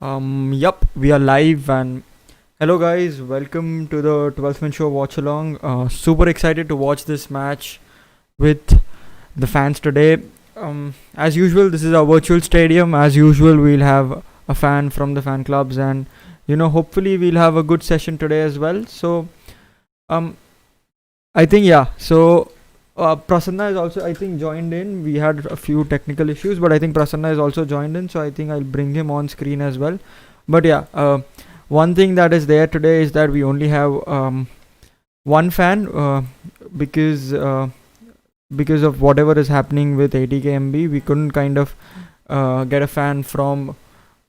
Yup, we are live and hello guys, welcome to the 12th Man Show watch along. Super excited to watch this match with the fans today. As usual, this is our virtual stadium. As usual, we'll have a fan from the fan clubs, and hopefully, we'll have a good session today as well. So, um, I think yeah. So, Prasanna is also I think joined in. We had a few technical issues, but I think Prasanna is also joined in. So I think I'll bring him on screen as well. But yeah, one thing that is there today is that we only have one fan because because of whatever is happening with ATK we couldn't kind of get a fan from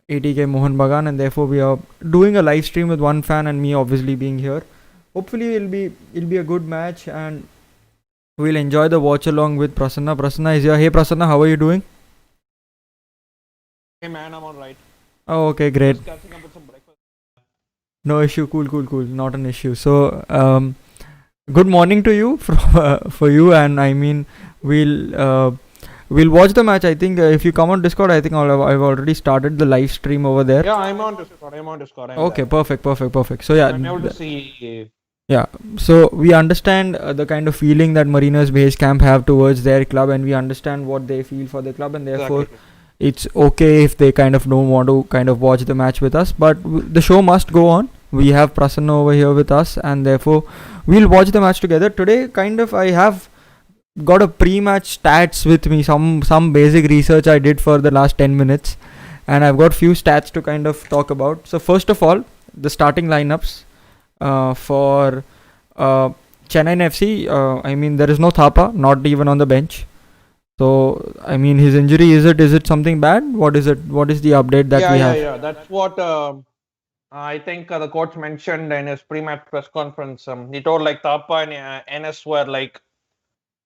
ATK Mohun Bagan, and therefore we are doing a live stream with one fan and me obviously being here. Hopefully it'll be a good match and we'll enjoy the watch along with Prasanna. Prasanna is here. Hey Prasanna, how are you doing? Hey man, I'm alright. Oh, okay, great. Just catching up with some breakfast. No issue. Cool. Not an issue. So, good morning to you from for you, and I mean, we'll watch the match. I think if you come on Discord, I think I've already started the live stream over there. Yeah, I'm on Discord. Okay, there. perfect. So yeah, I'm able to see. yeah. So we understand the kind of feeling that Marinos Base Camp have towards their club, and we understand what they feel for the club, and therefore Exactly. it's okay if they kind of don't want to kind of watch the match with us. But the show must go on. We have Prasanna over here with us, and therefore we'll watch the match together today. Kind of, I have got a pre-match stats with me, some basic research I did for the last 10 minutes, and I've got few stats to kind of talk about. So first of all, the starting lineups for Chennaiyin FC. I mean, there is no Thapa, not even on the bench. So I mean, his injury, is it something bad? What is it? What is the update that we have? Yeah. That's what I think the coach mentioned in his pre-match press conference. He told like Thapa and NS were like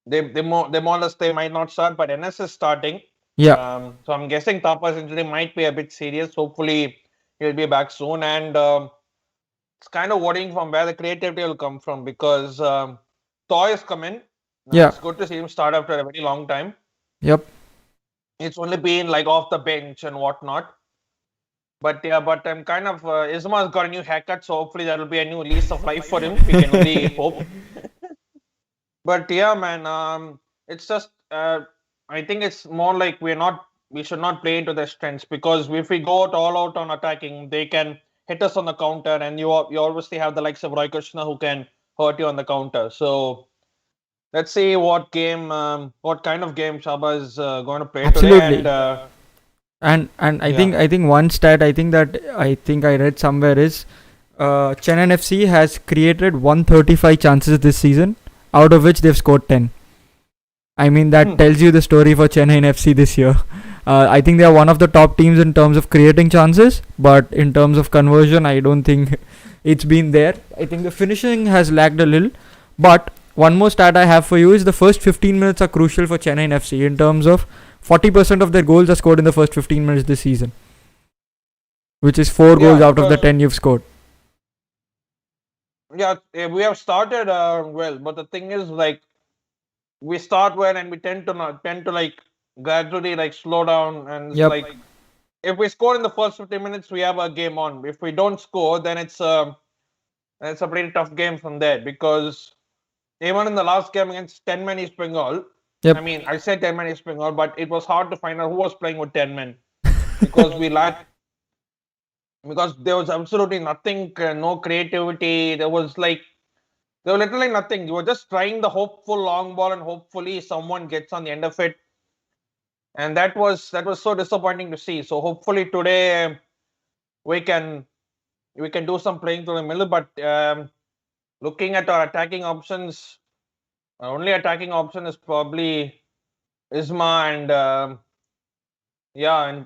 they more or less they might not start, but NS is starting. Yeah, So I'm guessing Thapa's injury might be a bit serious. Hopefully he'll be back soon, and it's kind of worrying from where the creativity will come from because Toy has come in. yeah, It's good to see him start after a very long time. yep. It's only been like off the bench and whatnot. But yeah, but I'm kind of Isma's got a new haircut, so hopefully there will be a new lease of life for him. We can only hope. But yeah, man, it's just I think it's more like we should not play into their strengths because if we go all out on attacking, they can hit us on the counter, and you obviously have the likes of Roy Krishna who can hurt you on the counter. So let's see what kind of game Shaba is going to play today, Absolutely. And I yeah. think one stat I think I read somewhere is Chennai FC has created 135 chances this season, out of which they've scored 10. I mean, that tells you the story for Chennai FC this year. I think they are one of the top teams in terms of creating chances, but in terms of conversion, I don't think it's been there. I think the finishing has lagged a little. But one more stat I have for you is the first 15 minutes are crucial for Chennai FC in terms of 40% of their goals are scored in the first 15 minutes this season, which is 4 goals out of the 10 you've scored. Yeah, we have started well, but the thing is like we start well and we tend to like gradually like slow down, and Yep. like if we score in the first 15 minutes, we have a game on. If we don't score, then it's a pretty tough game from there because even in the last game against 10 men East Bengal, Yep. I mean I said 10 men East Bengal, but it was hard to find out who was playing with 10 men because we lacked because there was absolutely nothing, no creativity. There was literally nothing. You were just trying the hopeful long ball, and hopefully someone gets on the end of it. And that was so disappointing to see. So hopefully today we can do some playing through the middle. But looking at our attacking options, our only attacking option is probably Isma, and yeah,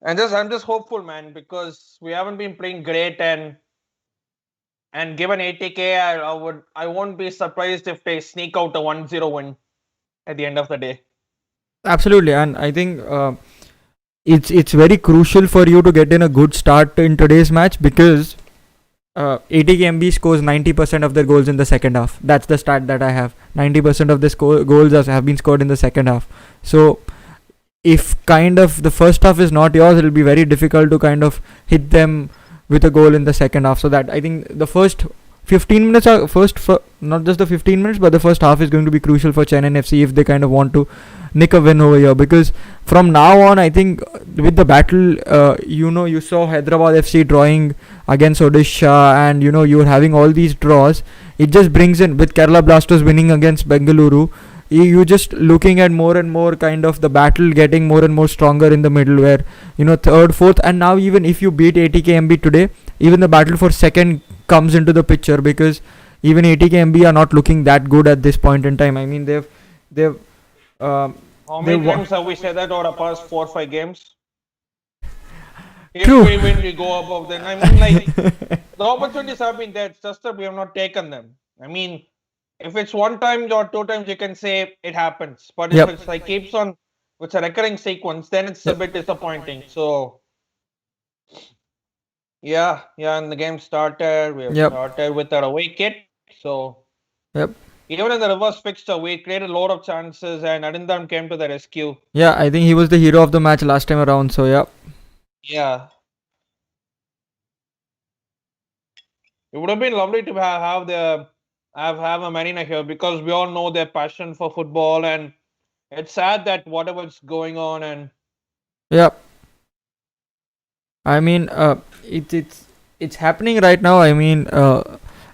and just I'm just hopeful, man, because we haven't been playing great, and given ATK, I won't be surprised if they sneak out a 1-0 win at the end of the day. Absolutely, and I think it's very crucial for you to get in a good start in today's match because ATK scores 90% of their goals in the second half. That's the stat that I have. 90% of the goals have been scored in the second half. So if kind of the first half is not yours, it'll be very difficult to kind of hit them with a goal in the second half. So that I think the first 15 minutes are not just the 15 minutes, but the first half is going to be crucial for Chennai FC if they kind of want to nick a win over here. Because from now on, I think with the battle, you saw Hyderabad FC drawing against Odisha, and you're having all these draws. It just brings in, with Kerala Blasters winning against Bengaluru, you just looking at more and more kind of the battle getting more and more stronger in the middle, where third, fourth, and now even if you beat ATK today, even the battle for second comes into the picture, because even ATK are not looking that good at this point in time. I mean, they've How many times have we said that over the past 4 or 5 games? If True. we win, we go above them. I mean, like, the opportunities have been there. It's just that we have not taken them. I mean, if it's 1 time or 2 times, you can say it happens. But if Yep. it's like keeps on, it's a recurring sequence, then it's a Yep. bit disappointing. So, yeah, and the game started. We have Yep. started with our away kit. So, Yep. even in the reverse fixture, we created a lot of chances, and Arindam came to the rescue. Yeah, I think he was the hero of the match last time around. So yeah. Yeah. It would have been lovely to have a Marina here, because we all know their passion for football, and it's sad that whatever's going on, and Yeah. I mean, it's happening right now. I mean,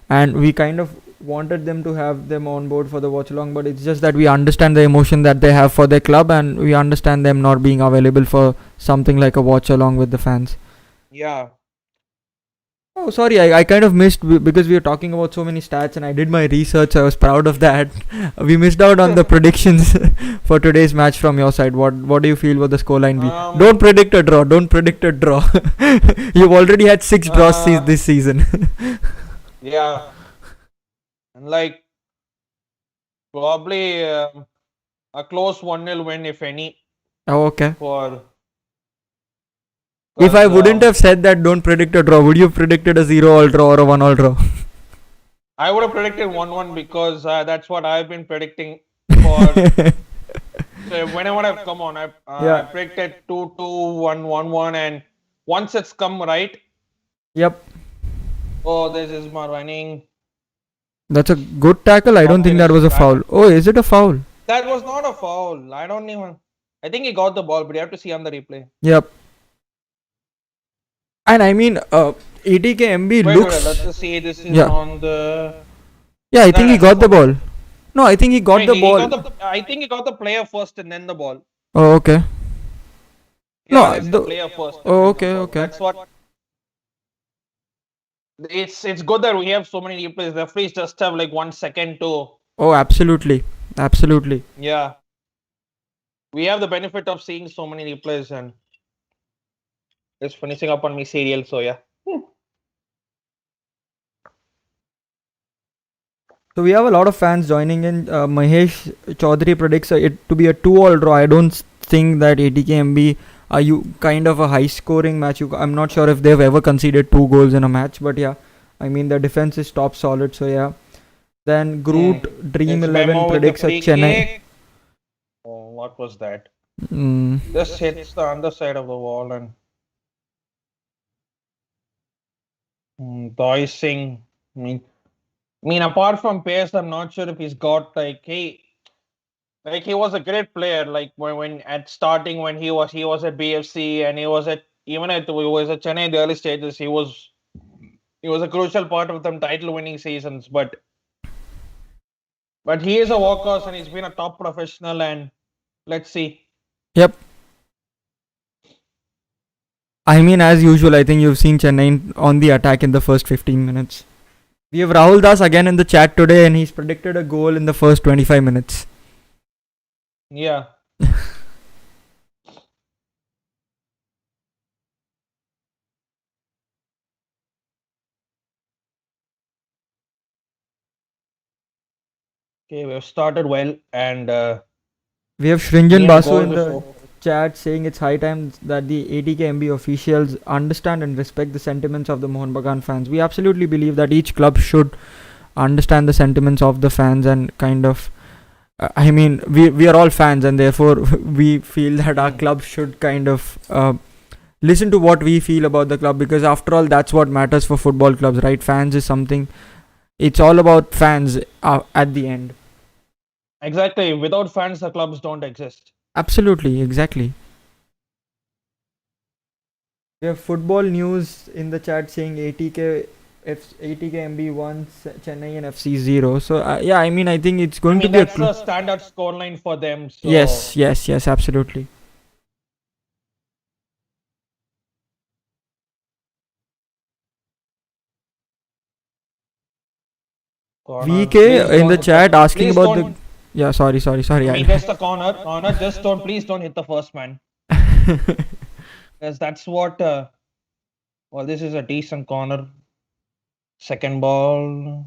and we kind of wanted them to have them on board for the watch along, but it's just that we understand the emotion that they have for their club, and we understand them not being available for something like a watch along with the fans. yeah. Oh, sorry, I kind of missed because we were talking about so many stats, and I did my research. I was proud of that. We missed out on the predictions for today's match from your side. What do you feel will the scoreline be? Don't predict a draw. Don't predict a draw. You've already had 6 draws this season. Yeah. And like probably a close 1-0 win, if any, Oh, okay. for. If I 'cause, wouldn't have said that, don't predict a draw, would you have predicted a 0-all draw or a 1-all draw? I would have predicted 1-1, because that's what I've been predicting for. So whenever I've come on, I Yeah. predicted 2-2, 1-1, and once it's come right, Yep. oh, this is my running. That's a good tackle. I don't think that was a foul. Oh, is it a foul? That was not a foul. I think he got the ball, but you have to see on the replay. Yep. And I mean, ATK Wait, looks. let's just see. This is Yeah. on the. Yeah, I think he got the ball. No, I think he got Wait, the he ball. I think he got the player first and then the ball. Oh, okay. Yeah, No, it's the- the player first. and Oh, then the okay, ball. okay. That's what. It's good that we have so many replays. The referees just have like 1 second to. Oh, absolutely. Absolutely. Yeah. We have the benefit of seeing so many replays, and it's finishing up on me serial. So yeah. So we have a lot of fans joining in. Mahesh Chaudhary predicts it to be a 2-all draw. I don't think that ATK are you kind of a high scoring match. I'm not sure if they've ever conceded 2 goals in a match, but yeah, I mean the defense is top solid. So yeah. Then Groot Dream It's 11 Memo with the predicts a free Chennai. kick. Oh, what was that? Mm, Just hits the underside of the wall, and Doi Singh. I mean, apart from pace, I'm not sure if he's got like he was a great player. Like when at starting when he was at BFC, and he was at Chennai in the early stages. He was a crucial part of them title winning seasons. But he is a workhorse, and he's been a top professional. And let's see. Yep. I mean, as usual, I think you've seen Chennai on the attack in the first 15 minutes. We have Rahul Das again in the chat today, and he's predicted a goal in the first 25 minutes. Yeah. Okay, we've started well, and We have Shrinjan we have Basu goal in the before. chat saying it's high time that the ATK officials understand and respect the sentiments of the Mohun Bagan fans. We absolutely believe that each club should understand the sentiments of the fans and kind of I mean, we are all fans, and therefore we feel that our Mm. club should kind of listen to what we feel about the club, because after all, that's what matters for football clubs, right? Fans is something. It's all about fans at the end. Exactly. Without fans, the clubs don't exist. Absolutely, exactly. We have football news in the chat saying ATK MB 1, Chennaiyin FC 0. So yeah, I mean, I think it's I going to mean, be a that's the standard scoreline for them. yes, So, yes, yes, absolutely. corner. Please VK in don't the hit the. chat asking Please about the don't. yeah, sorry. I mean, just the corner. Corner. Just don't. Please don't hit the first man. Because that's what. Well, this is a decent corner. Second ball.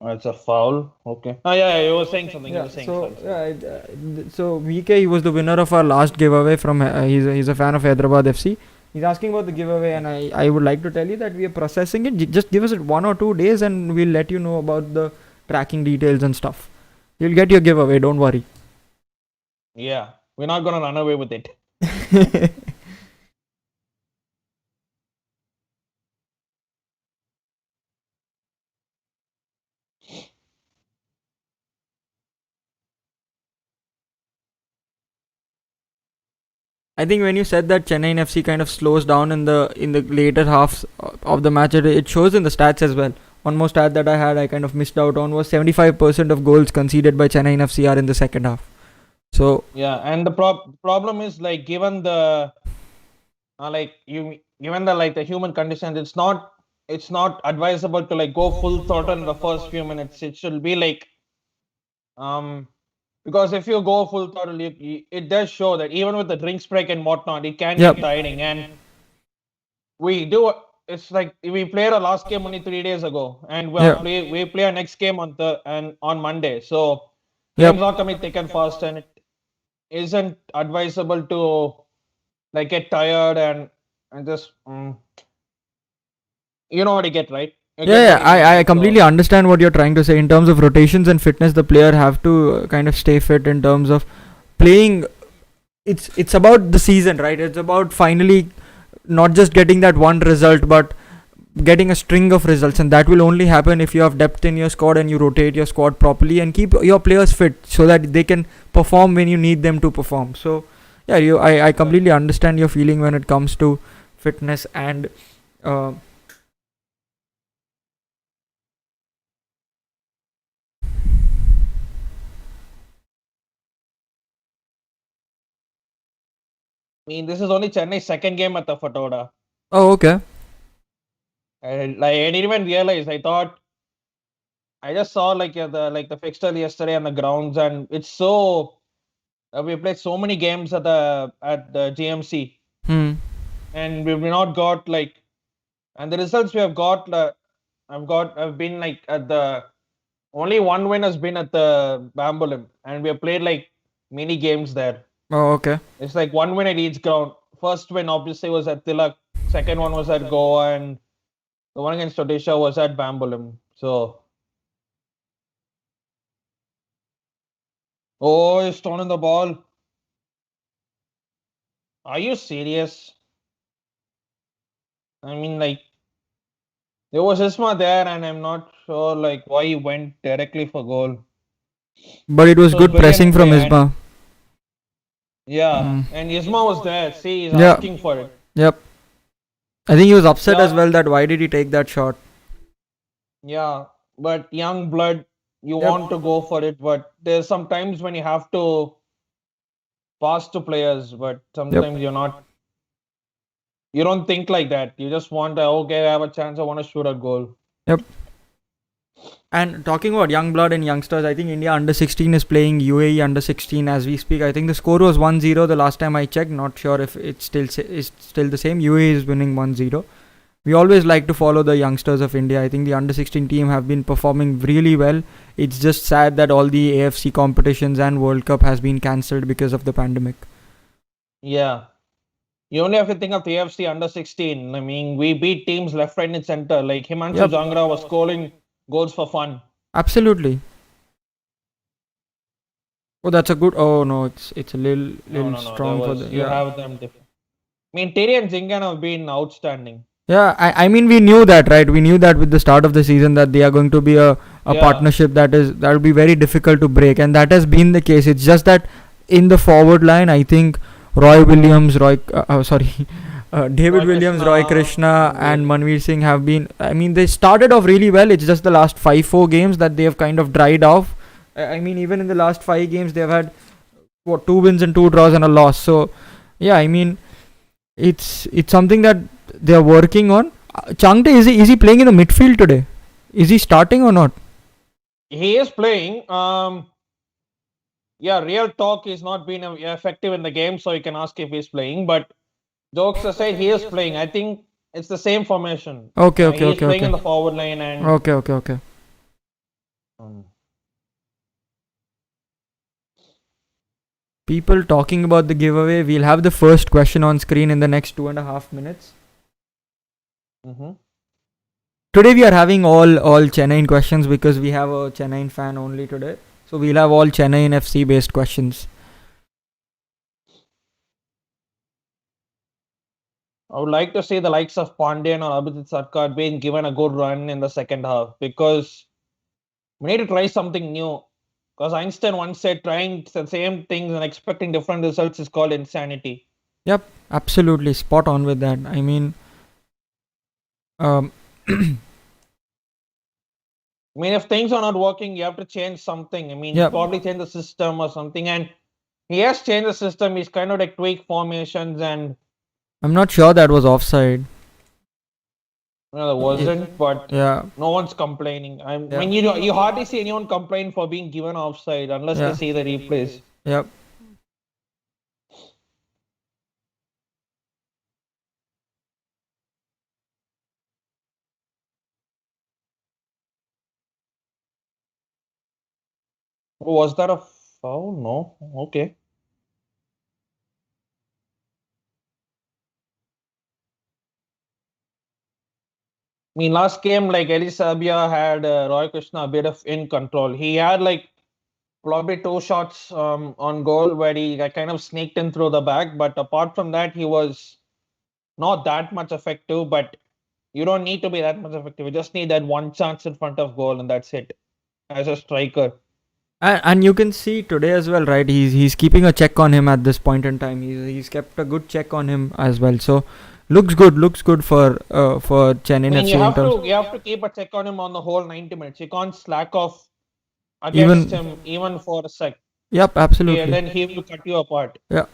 It's a foul. Okay. Oh yeah, you were saying something. You Yeah, were saying. so Sorry, sorry. yeah, so VK, he was the winner of our last giveaway from he's a fan of Hyderabad FC. He's asking about the giveaway, and I would like to tell you that we are processing it. Just give us it 1 or 2 days, and we'll let you know about the tracking details and stuff. You'll get your giveaway. Don't worry. Yeah, we're not gonna run away with it. I think when you said that Chennai FC kind of slows down in the later halves of the match, it shows in the stats as well. One more stat that I had, I kind of missed out on, was 75% of goals conceded by Chennai FC are in the second half. So Yeah, and the problem is like given the given the the human conditions, it's not advisable to like go full throttle in the first few minutes. It should be like um because if you go full throttle, it does show that even with the drinks break and whatnot, it can yep, get tiring. And we do it's like we played our last game only 3 days ago, and yeah, we play our next game on Monday. So yep. games are coming thick and fast, and it isn't advisable to like get tired and just you know what you get, right? You Yeah, get yeah, what you mean, I right? completely So understand what you're trying to say. In terms of rotations and fitness, the player have to kind of stay fit in terms of playing. It's about the season, right? It's about finally not just getting that one result, but getting a string of results, and that will only happen if you have depth in your squad and you rotate your squad properly and keep your players fit so that they can perform when you need them to perform. So yeah, I completely understand your feeling when it comes to fitness and uh, I mean, this is only Chennai's second game at the Fatoda. oh, okay. I didn't even realize. I thought I just saw the fixture yesterday on the grounds, and it's so we played so many games at the GMC, Hmm. and we've not got and the results we have got. I've been like at the only one win has been at the Bambolim, and we have played like mini games there. Oh, okay. It's like one win at each ground. First win obviously was at Tilak. Second one was at Goa, and the one against Odisha was at Bambolim. So, oh, he's stolen the ball. Are you serious? I mean, like there was Isma there, and I'm not sure like why he went directly for goal. But it was So good brilliant pressing from play, and Isma. yeah, Mm. and Isma was there. See, he's Yeah. asking for it. Yep. I think he was upset as Yeah, well that why did he take that shot. yeah, but young blood, you Yep. want to go for it, but there's some times when you have to pass to players, but Yep. sometimes you don't think like that. You just want to, okay, I have a chance, I want to shoot a goal. Yep. And talking about young blood and youngsters, I think India under 16 is playing UAE under 16 as we speak. I think the score was 1-0 the last time I checked. Not sure if it's still the same. UAE is winning 1-0. We always like to follow the youngsters of India. I think the under 16 team have been performing really well. It's just sad that all the AFC competitions and World Cup has been cancelled because of the pandemic. Yeah. You only have to think of the AFC under 16. I mean, we beat teams left, right, and center. Like Himanshu Yep, Jangra was scoring goals for fun. absolutely. Oh, that's a good. Oh no, it's a little No, little no, no. There strong for was the you yeah. have them different. I mean, Terry and Zingan have been outstanding. Yeah, I mean we knew that, right? We knew that with the start of the season that they are going to be a Yeah, partnership that will be very difficult to break, and that has been the case. It's just that in the forward line, I think Roy Williams, sorry, David Roy Williams, Roy Krishna, Krishna, and Manveer. Manveer Singh have been. I mean, they started off really well. It's just the last 5-4 games that they have kind of dried off. I mean, even in the last 5 games, they've had what 2 wins and 2 draws and a loss. So, yeah, I mean, it's something that they are working on. Changte, is he playing in the midfield today? Is he starting or not? He is playing. Yeah, real talk is not been effective in the game, so you can ask if he's playing. But jokes aside, he is playing. I think it's the same formation. Okay, okay, He is okay, playing in okay. the forward line, and Okay, okay, okay. um, People talking about the giveaway. We'll have the first question on screen in the next 2.5 minutes. mhm. Today we are having all Chennaiyin questions because we have a Chennaiyin fan only today. So we'll have all Chennaiyin FC based questions. I would like to see the likes of Pandian or Abhijit Sarkar being given a good run in the second half because we need to try something new. Because Einstein once said trying the same things and expecting different results is called insanity. Yep, absolutely spot on with that. I mean, um, I mean, if things are not working, you have to change something. I mean, yep. probably change the system or something. And he has changed the system. He's kind of like tweak formations, and I'm not sure that was offside. there wasn't, but Yeah, no one's complaining. I yeah, mean, you hardly see anyone complain for being given offside unless they yeah, see the replays. yep. Was that a foul? No. Okay. I mean, last game, like Elisabia had Roy Krishna a bit of in control. He had like probably two shots on goal where he kind of sneaked in through the back. But apart from that, he was not that much effective. But you don't need to be that much effective. You just need that one chance in front of goal, and that's it. As a striker, And you can see today as well, right? He's keeping a check on him at this point in time. He's kept a good check on him as well. So looks good for I Chennai mean, FC in terms. you have to keep a check on him on the whole 90 minutes. You can't slack off against Even him even for a sec. yep, Yeah, absolutely. then he will cut you apart. Yeah.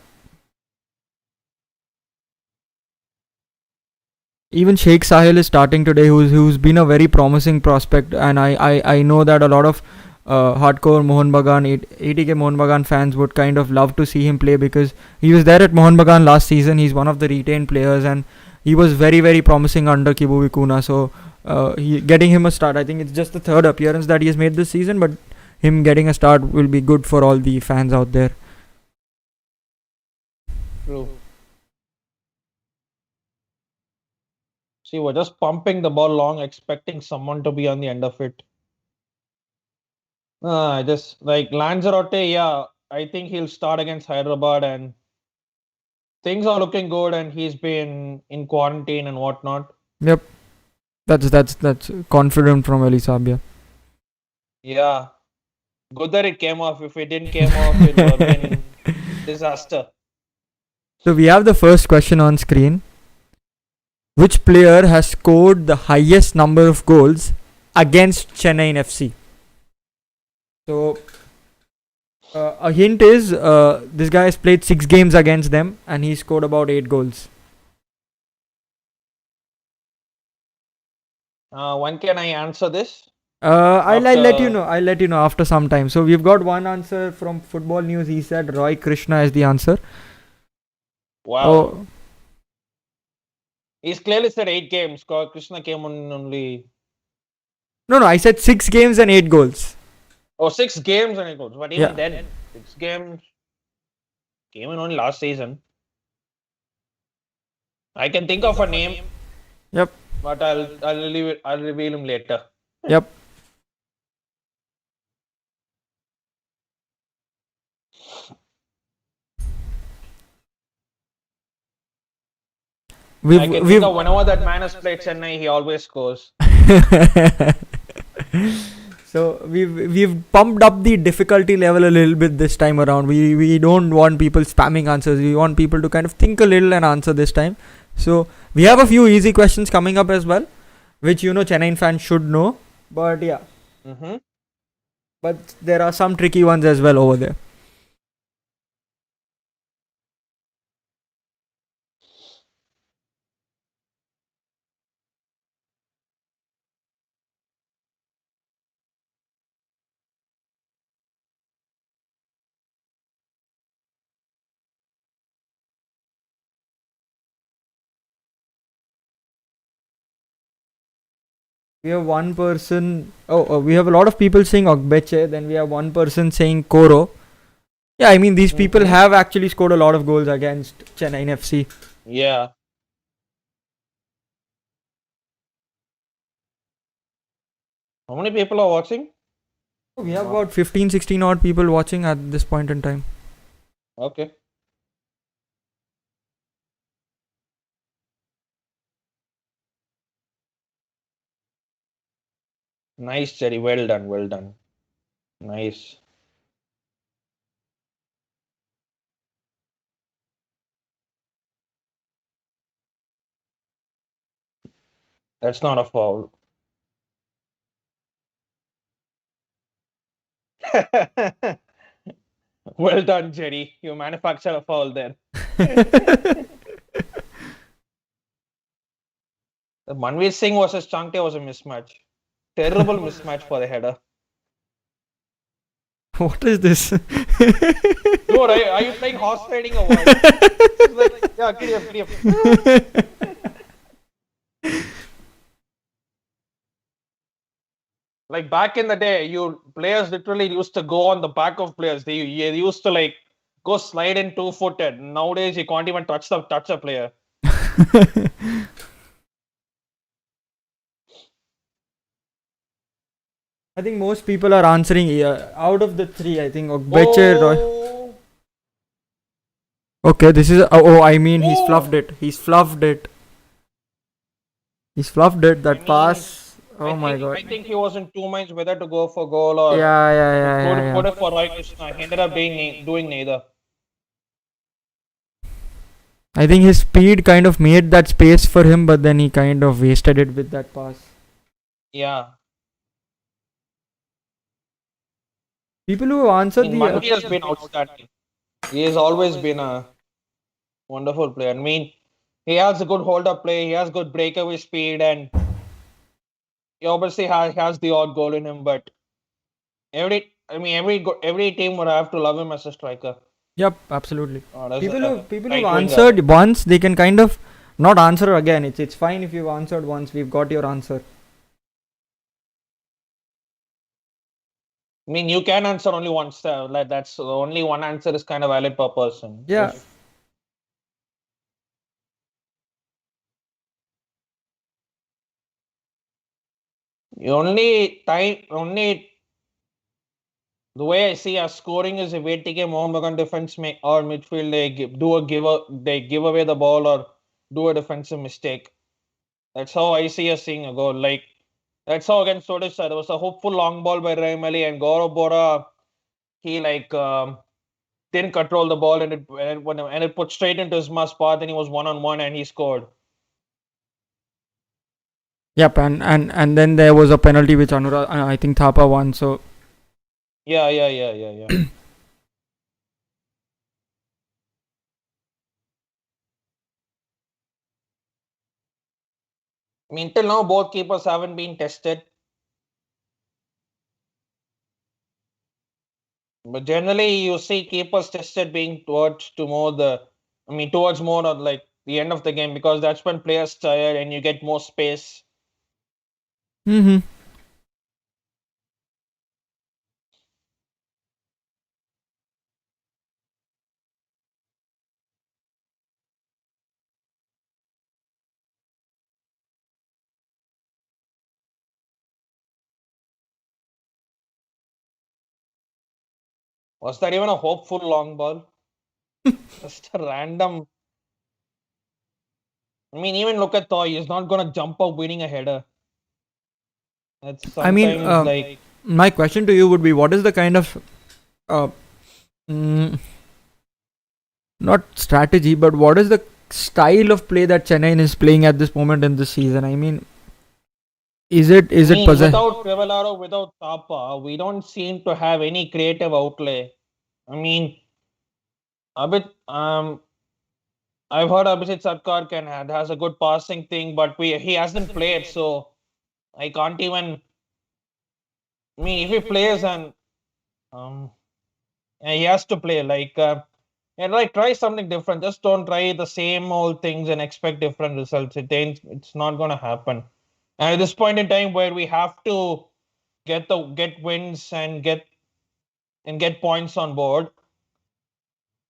Even Sheikh Sahil is starting today, who's been a very promising prospect, and I know that a lot of hardcore Mohun Bagan, ATK Mohun Bagan fans would kind of love to see him play because he was there at Mohun Bagan last season. He's one of the retained players, and he was very promising under Kibu Vikuna. So getting him a start, I think it's just the third appearance that he has made this season, but him getting a start will be good for all the fans out there. True. See, we're just pumping the ball long, expecting someone to be on the end of it. Just like Lanzarote, yeah, I think he'll start against Hyderabad, and things are looking good. And he's been in quarantine and whatnot. Yep, that's confident from Elisabia. Yeah, good that it came off. If it didn't came off, it would have been disaster. So we have the first question on screen. Which player has scored the highest number of goals against Chennaiyin FC? So a hint is this guy has played 6 games against them and he scored about 8 goals. When can I answer this? I'll let you After know. I'll let you know after some time. So we've got one answer from Football News. He said Roy Krishna is the answer. wow, Oh he's clearly said 8 games. Krishna came on only no, I said 6 games and 8 goals. 6 games and 8 goals. But Yeah. even then, 6 games. Came in only last season. I can think of a name, Yep. but I'll reveal him later. Yep. I can think We've of whenever that man has played Chennai, he always scores. So we've pumped up the difficulty level a little bit this time around. We don't want people spamming answers. We want people to kind of think a little and answer this time. So we have a few easy questions coming up as well, which Chennai fans should know. But yeah, Mm-hmm. but there are some tricky ones as well over there. We have one person. We have a lot of people saying Ogbeche. Then we have one person saying Koro. Yeah, I mean these people Mm-hmm. have actually scored a lot of goals against Chennai FC. Yeah. How many people are watching? We have Wow. about 15, 16 odd people watching at this point in time. Okay. Nice, Jerry. Well done. Well done. Nice. That's not a foul. Well done, Jerry. You manufactured a foul there. The Manveer Singh versus Changte was a mismatch. Terrible mismatch for the header. What is this? Dude, are you playing horse trading or what? It's like, yeah, giddy up. Like back in the day, you players literally used to go on the back of players. They used to like go slide in 2-footed. Nowadays, you can't even touch a player. I think most people are answering out of the three. I think Ogbeche, Roy. Oh, Okay, this is. I mean, he's fluffed oh. it. He's fluffed it. He's fluffed it. I That mean, pass. Oh my god. I think he was in two minds whether to go for goal or Yeah, yeah, to yeah, yeah, put yeah. it for Roy Krishna. He ended up doing neither. I think his speed kind of made that space for him, but then he kind of wasted it with that pass. Yeah. People who I answered mean, the Manvi has been outstanding. He has always been a wonderful player. I mean, he has a good hold up play, he has good breakaway speed, and he obviously has the odd goal in him. But every team would have to love him as a striker. Yep, absolutely. Or as People who've right winger. answered once, they can kind of not answer again. It's fine if you've answered once. We've got your answer. I mean, you can answer only once. Like that's only one answer is kind of valid per person. Yeah. If you only the way I see us scoring is if ATK Mohun Bagan defense or midfield they give away the ball or do a defensive mistake. That's how I see us seeing a goal. Like that's how against Odisha there was a hopeful long ball by Raimali and Gaurav Bora. He didn't control the ball and it put straight into his mass path and he was 1-on-1 and he scored. Yep, and then there was a penalty which I think Thapa won. So Yeah. I mean, till now both keepers haven't been tested. But generally, you see keepers tested being towards more of like the end of the game because that's when players tired and you get more space. mm-hmm. Was that even a hopeful long ball? Just a random. I mean, even look at Toy. He's not gonna jump up winning a header. It's I mean, sometimes like. my question to you would be, what is the kind of uh, mm, not strategy, but what is the style of play that Chennai is playing at this moment in this season? I mean, is I it mean, possess? without Crivellaro, without Tapa, we don't seem to have any creative outlay. I mean, a bit. I've heard Abhishek Sarkar has a good passing thing, but he hasn't played, so I can't even. I mean, if he plays and um, he has to play and like try something different. Just don't try the same old things and expect different results. It's not gonna happen. And at this point in time, where we have to get wins and get points on board,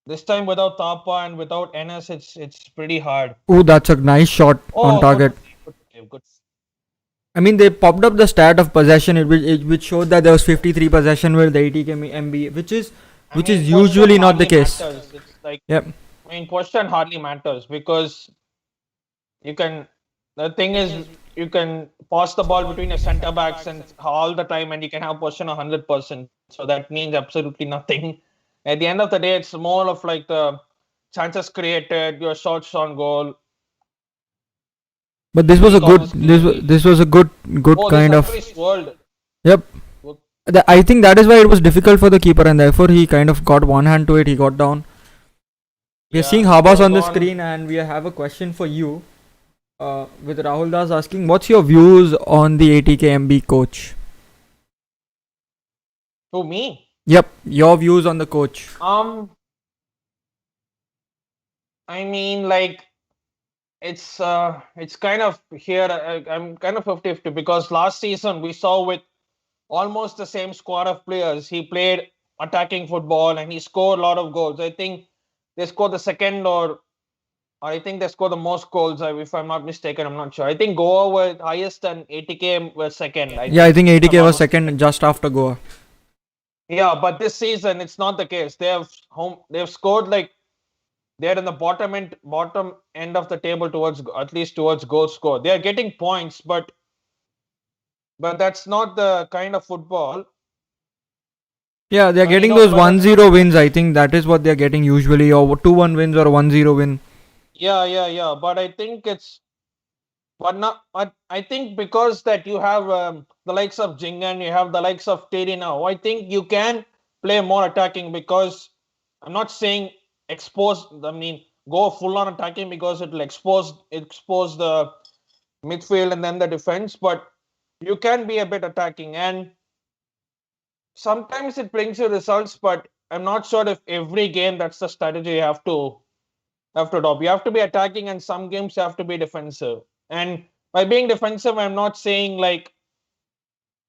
this time without Tapa and without NS, it's pretty hard. Oh, that's a nice shot on Oh, good target. save, good save, good. I mean, they popped up the stat of possession, which showed that there was 53 possession with the ATK MB, I which mean, is possession usually not the hardly case. matters. It's like, Yep. I mean, possession hardly matters because you can. The thing is, you can pass the ball between your center backs and all the time, and you can have possession 100%. So that means absolutely nothing. At the end of the day, it's more of like the chances created, your shots on goal, But this was a being on good the screen. this was a good Oh, this kind of. actually swirled. Yep. I think that is why it was difficult for the keeper, and therefore he kind of got one hand to it. He got down. We are seeing Yeah, it Habas was on the on. screen, and we have a question for you. With Rahul Das asking, what's your views on the ATK MB coach? To me. Yep, your views on the coach. Um, I mean, like it's kind of here. I'm kind of 50-50 because last season we saw with almost the same squad of players, he played attacking football and he scored a lot of goals. I think they scored the second or I think they scored the most goals. If I'm not mistaken, I'm not sure. I think Goa were highest and ATK was second. I Yeah, I think think if I'm ATK not was mistaken. second just after Goa. Yeah, but this season it's not the case. They've scored like they're in the bottom end of the table towards at least towards goal score. They are getting points, but that's not the kind of football. Yeah, they're You getting know, those but one that's not. zero wins. I think that is what they're getting usually, or 2-1 wins or 1-0 win. Yeah. But I think it's but not. But I think because that you have the likes of Jingan, you have the likes of Terry now. I think you can play more attacking because I'm not saying expose. I mean, go full on attacking because it will expose the midfield and then the defense. But you can be a bit attacking, and sometimes it brings you results. But I'm not sure if every game that's the strategy you have to adopt. You have to be attacking, and some games you have to be defensive. And by being defensive, I'm not saying like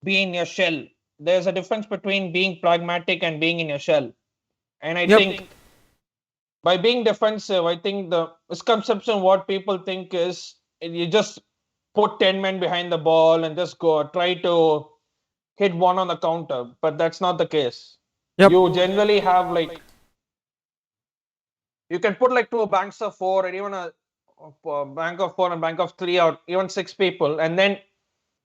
be in your shell. There's a difference between being pragmatic and being in your shell. And I Yep. think by being defensive, I think the misconception what people think is you just put 10 men behind the ball and just go try to hit one on the counter. But that's not the case. Yep. You generally have like you can put like two banks of four and even a bank of four and bank of three or even six people, and then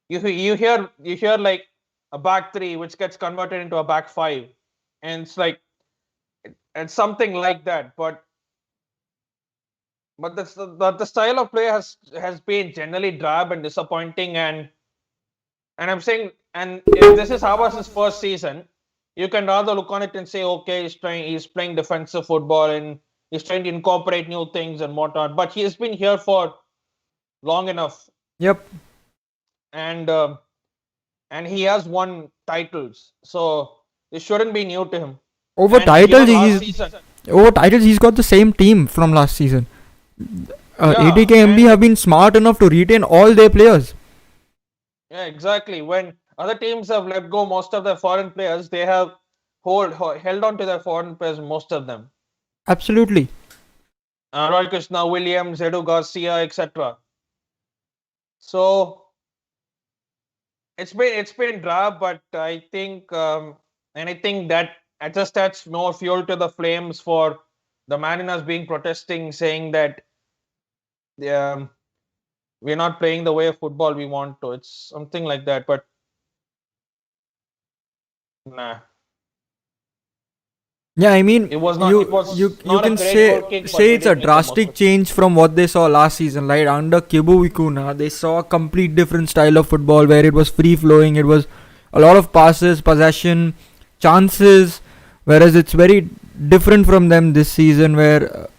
you hear like a back three which gets converted into a back five, and it's like it's something like that. But the style of play has been generally drab and disappointing, and I'm saying, and if this is Habas's first season, you can rather look on it and say, okay, he's playing defensive football and he's trying to incorporate new things and whatnot. But he has been here for long enough, Yep. and and he has won titles, so it shouldn't be new to him. Over And titles, given last he's season, over titles. He's got the same team from last season. yeah, ATK MB and have been smart enough to retain all their players. yeah, exactly. When other teams have let go most of their foreign players, they have held on to their foreign players, most of them. Absolutely. Roy Krishna, Williams, Edu Garcia, etc. So it's been drab, but I think and I think that it just adds more fuel to the flames for the Mariners being protesting, saying that um, we're not playing the way of football we want to. It's something like that, but nah, Yeah, I mean, it was not. It you was you not a can great say goal kick, but say we it's a didn't make the most drastic of it. change from what they saw last season. Right under Kibu Ikuna, they saw a complete different style of football where it was free flowing. It was a lot of passes, possession, chances. Whereas it's very different from them this season, where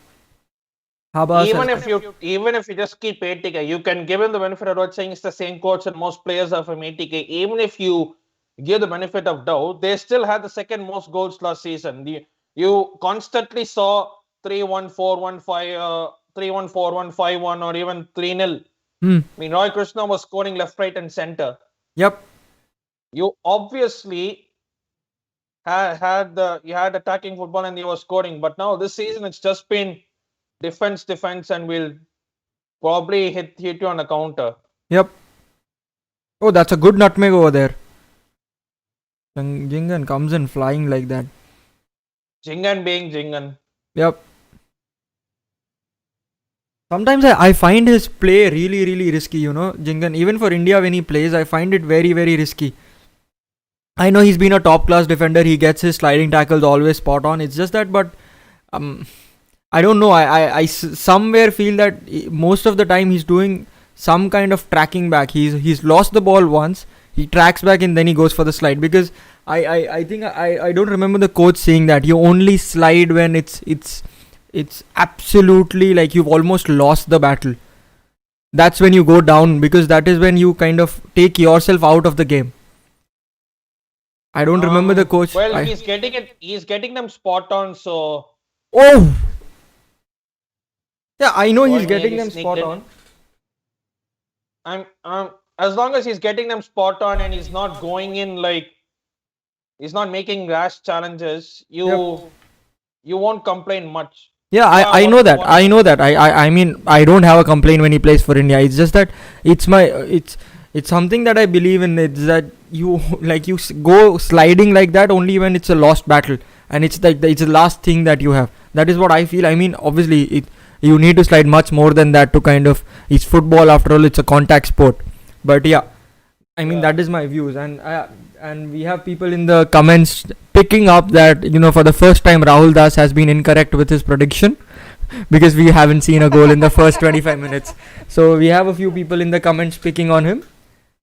Habas has. Even if you just keep ATK, you can give him the benefit of doubt, saying it's the same coach and most players are from ATK. Even if you give the benefit of doubt, they still had the second most goals last season. You constantly saw 3-1, 4-1, 5, 3-1, 4-1, 5-1, or even 3-0. Hmm. I mean, Roy Krishna was scoring left, right, and center. Yep. You obviously had attacking football and you were scoring, but now this season it's just been defense, and we'll probably hit you on a counter. Yep. Oh, that's a good nutmeg over there. Jingan comes in flying like that. Jingan being Jingan. Yep. Sometimes I find his play really, really risky, Jingan. Even for India, when he plays, I find it very, very risky. I know he's been a top class defender. He gets his sliding tackles always spot on. It's just that, but um, I don't know. I somewhere feel that most of the time he's doing some kind of tracking back. He's lost the ball once. He tracks back and then he goes for the slide because I think I don't remember the coach saying that you only slide when it's absolutely like you've almost lost the battle. That's when you go down because that is when you kind of take yourself out of the game. I don't remember the coach. Well, he's getting it. He's getting them spot on. So. Oh. Yeah, I know he's getting them spot on. As long as he's getting them spot on and he's not going in like he's not making rash challenges, you won't complain much. Yeah, I know that. I know that. I mean I don't have a complaint when he plays for India. It's just that it's something that I believe in. It's that you go sliding like that only when it's a lost battle and it's like it's the last thing that you have. That is what I feel. I mean obviously you need to slide much more than that to kind of. It's football after all. It's a contact sport. But yeah, I mean that is my views, and we have people in the comments picking up that for the first time Rahul Das has been incorrect with his prediction because we haven't seen a goal in the first 25 minutes. So we have a few people in the comments picking on him,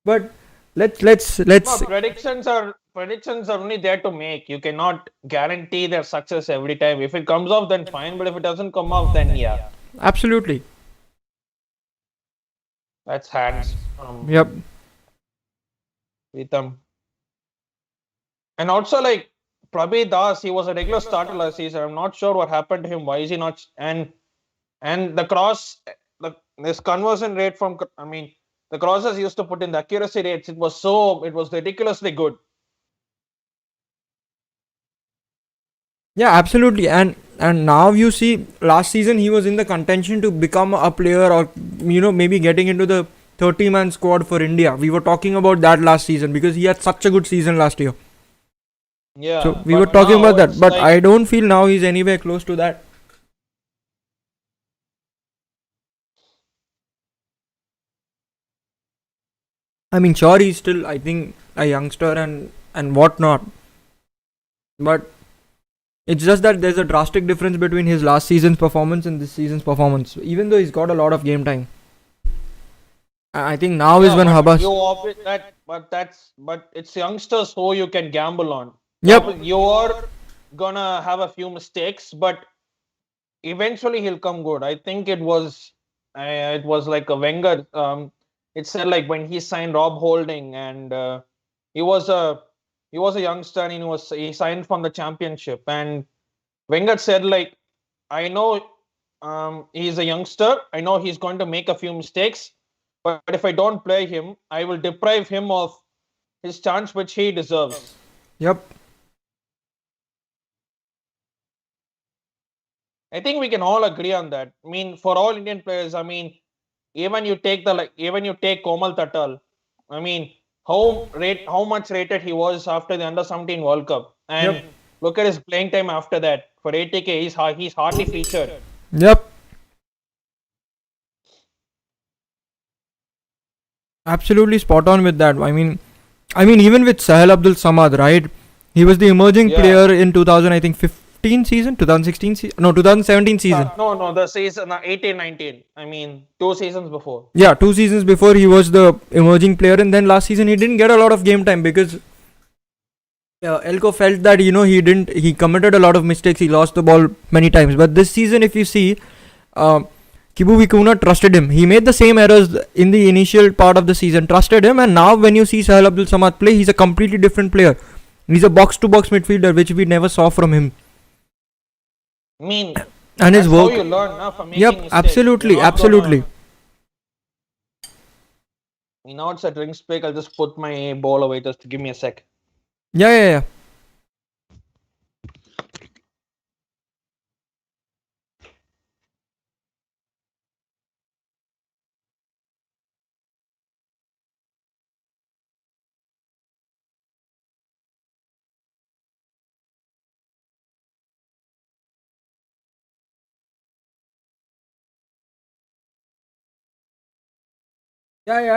but let's. No, predictions are only there to make. You cannot guarantee their success every time. If it comes off, then fine. But if it doesn't come off, then yeah. Absolutely. That's hands. Yep. Pritham. And also like Prabhi Das, he was a regular starter last season. I'm not sure what happened to him. Why is he not? And the cross, this conversion rate from, the crosses used to put in the accuracy rates. It was ridiculously good. Yeah, absolutely. And now you see, last season he was in the contention to become a player or maybe getting into the 30-man squad for India. We were talking about that last season because he had such a good season last year. Yeah. So we were talking about that, but I don't feel now he's anywhere close to that. I mean, sure, he's still, I think, a youngster and whatnot. But it's just that there's a drastic difference between his last season's performance and this season's performance. Even though he's got a lot of game time, I think now is when Habas. But it's youngsters who you can gamble on. Yep. You're gonna have a few mistakes, but eventually he'll come good. I think it was like a Wenger. It said like when he signed Rob Holding, and he was a youngster and he signed from the championship, and Wenger said like, I know he's a youngster. I know he's going to make a few mistakes, but if I don't play him, I will deprive him of his chance which he deserves. Yep. I think we can all agree on that. I mean, for all Indian players, I mean, even you take Komal Tatal, I mean, how much rated he was after the Under-17 World Cup, and Look at his playing time after that. For ATK, he's hardly featured. Yep. Absolutely spot on with that. I mean, even with Sahel Abdul Samad, right? He was the emerging Yeah. player in 2000, I think 15 season, 2016 season, no, 2017 season. No, the season 18-19. I mean, 2 seasons before. Yeah, 2 seasons before he was the emerging player, and then last season he didn't get a lot of game time because Elko felt that he committed a lot of mistakes. He lost the ball many times. But this season, if you see, Kibu Vikuna trusted him. He made the same errors in the initial part of the season, trusted him, and now when you see Sahel Abdul Samad play, he's a completely different player. He's a box-to-box midfielder, which we never saw from him. I mean, And his that's work. how you learn, from making Yep, mistakes. absolutely, You're not absolutely. gonna- Now it's a drinks break. I'll just put my ball away. Just give me a sec. Yeah. Yeah.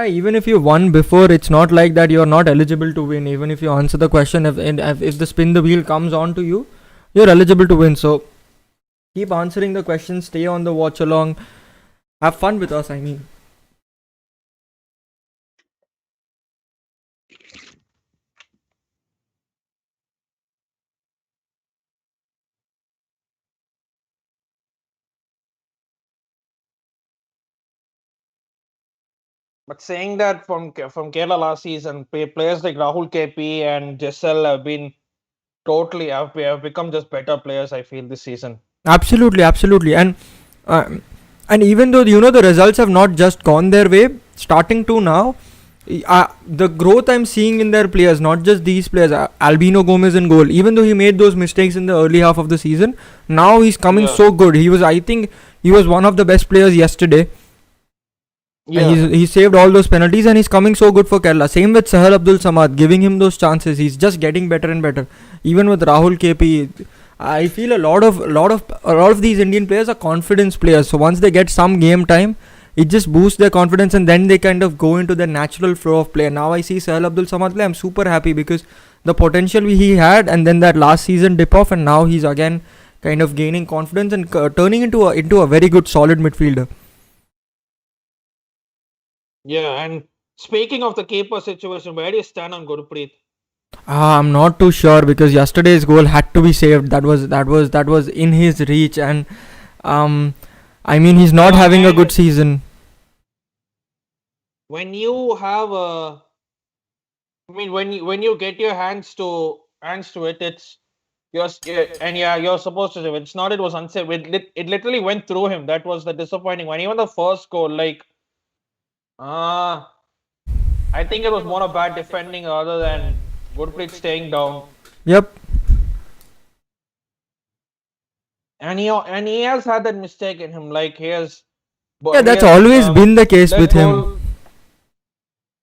Even if you won before, it's not like that you're not eligible to win. Even if you answer the question, if the spin the wheel comes on to you, you're eligible to win. So keep answering the questions. Stay on the watch along. Have fun with us. But saying that from Kerala last season, players like Rahul KP and Jessel have been have become just better players. I feel this season. Absolutely. Uh, and even though the results have not just gone their way, starting to now, the growth I'm seeing in their players, not just these players, Albino Gomez in goal. Even though he made those mistakes in the early half of the season, now he's coming so good. I think he was one of the best players yesterday. Yeah. He saved all those penalties and he's coming so good for Kerala. Same with Sahel Abdul Samad, giving him those chances. He's just getting better and better. Even with Rahul KP, I feel a lot of these Indian players are confidence players. So once they get some game time, it just boosts their confidence and then they kind of go into their natural flow of play. Now I see Sahel Abdul Samad play. I'm super happy because the potential he had, and then that last season dip off, and now he's again kind of gaining confidence and turning into a very good solid midfielder. Yeah, and speaking of the keeper situation, where do you stand on Gurpreet? I'm not too sure because yesterday's goal had to be saved. That was in his reach, and I mean he's not having a good season. When you have when you get your hands to it, it's you're supposed to save. It's not. It was unsafe. It literally went through him. That was the disappointing one. Even the first goal, I think it was more of bad defending rather than Gurpreet staying down. Yep. And he has had that mistake in him. Like he has. Yeah, that's always been the case with him.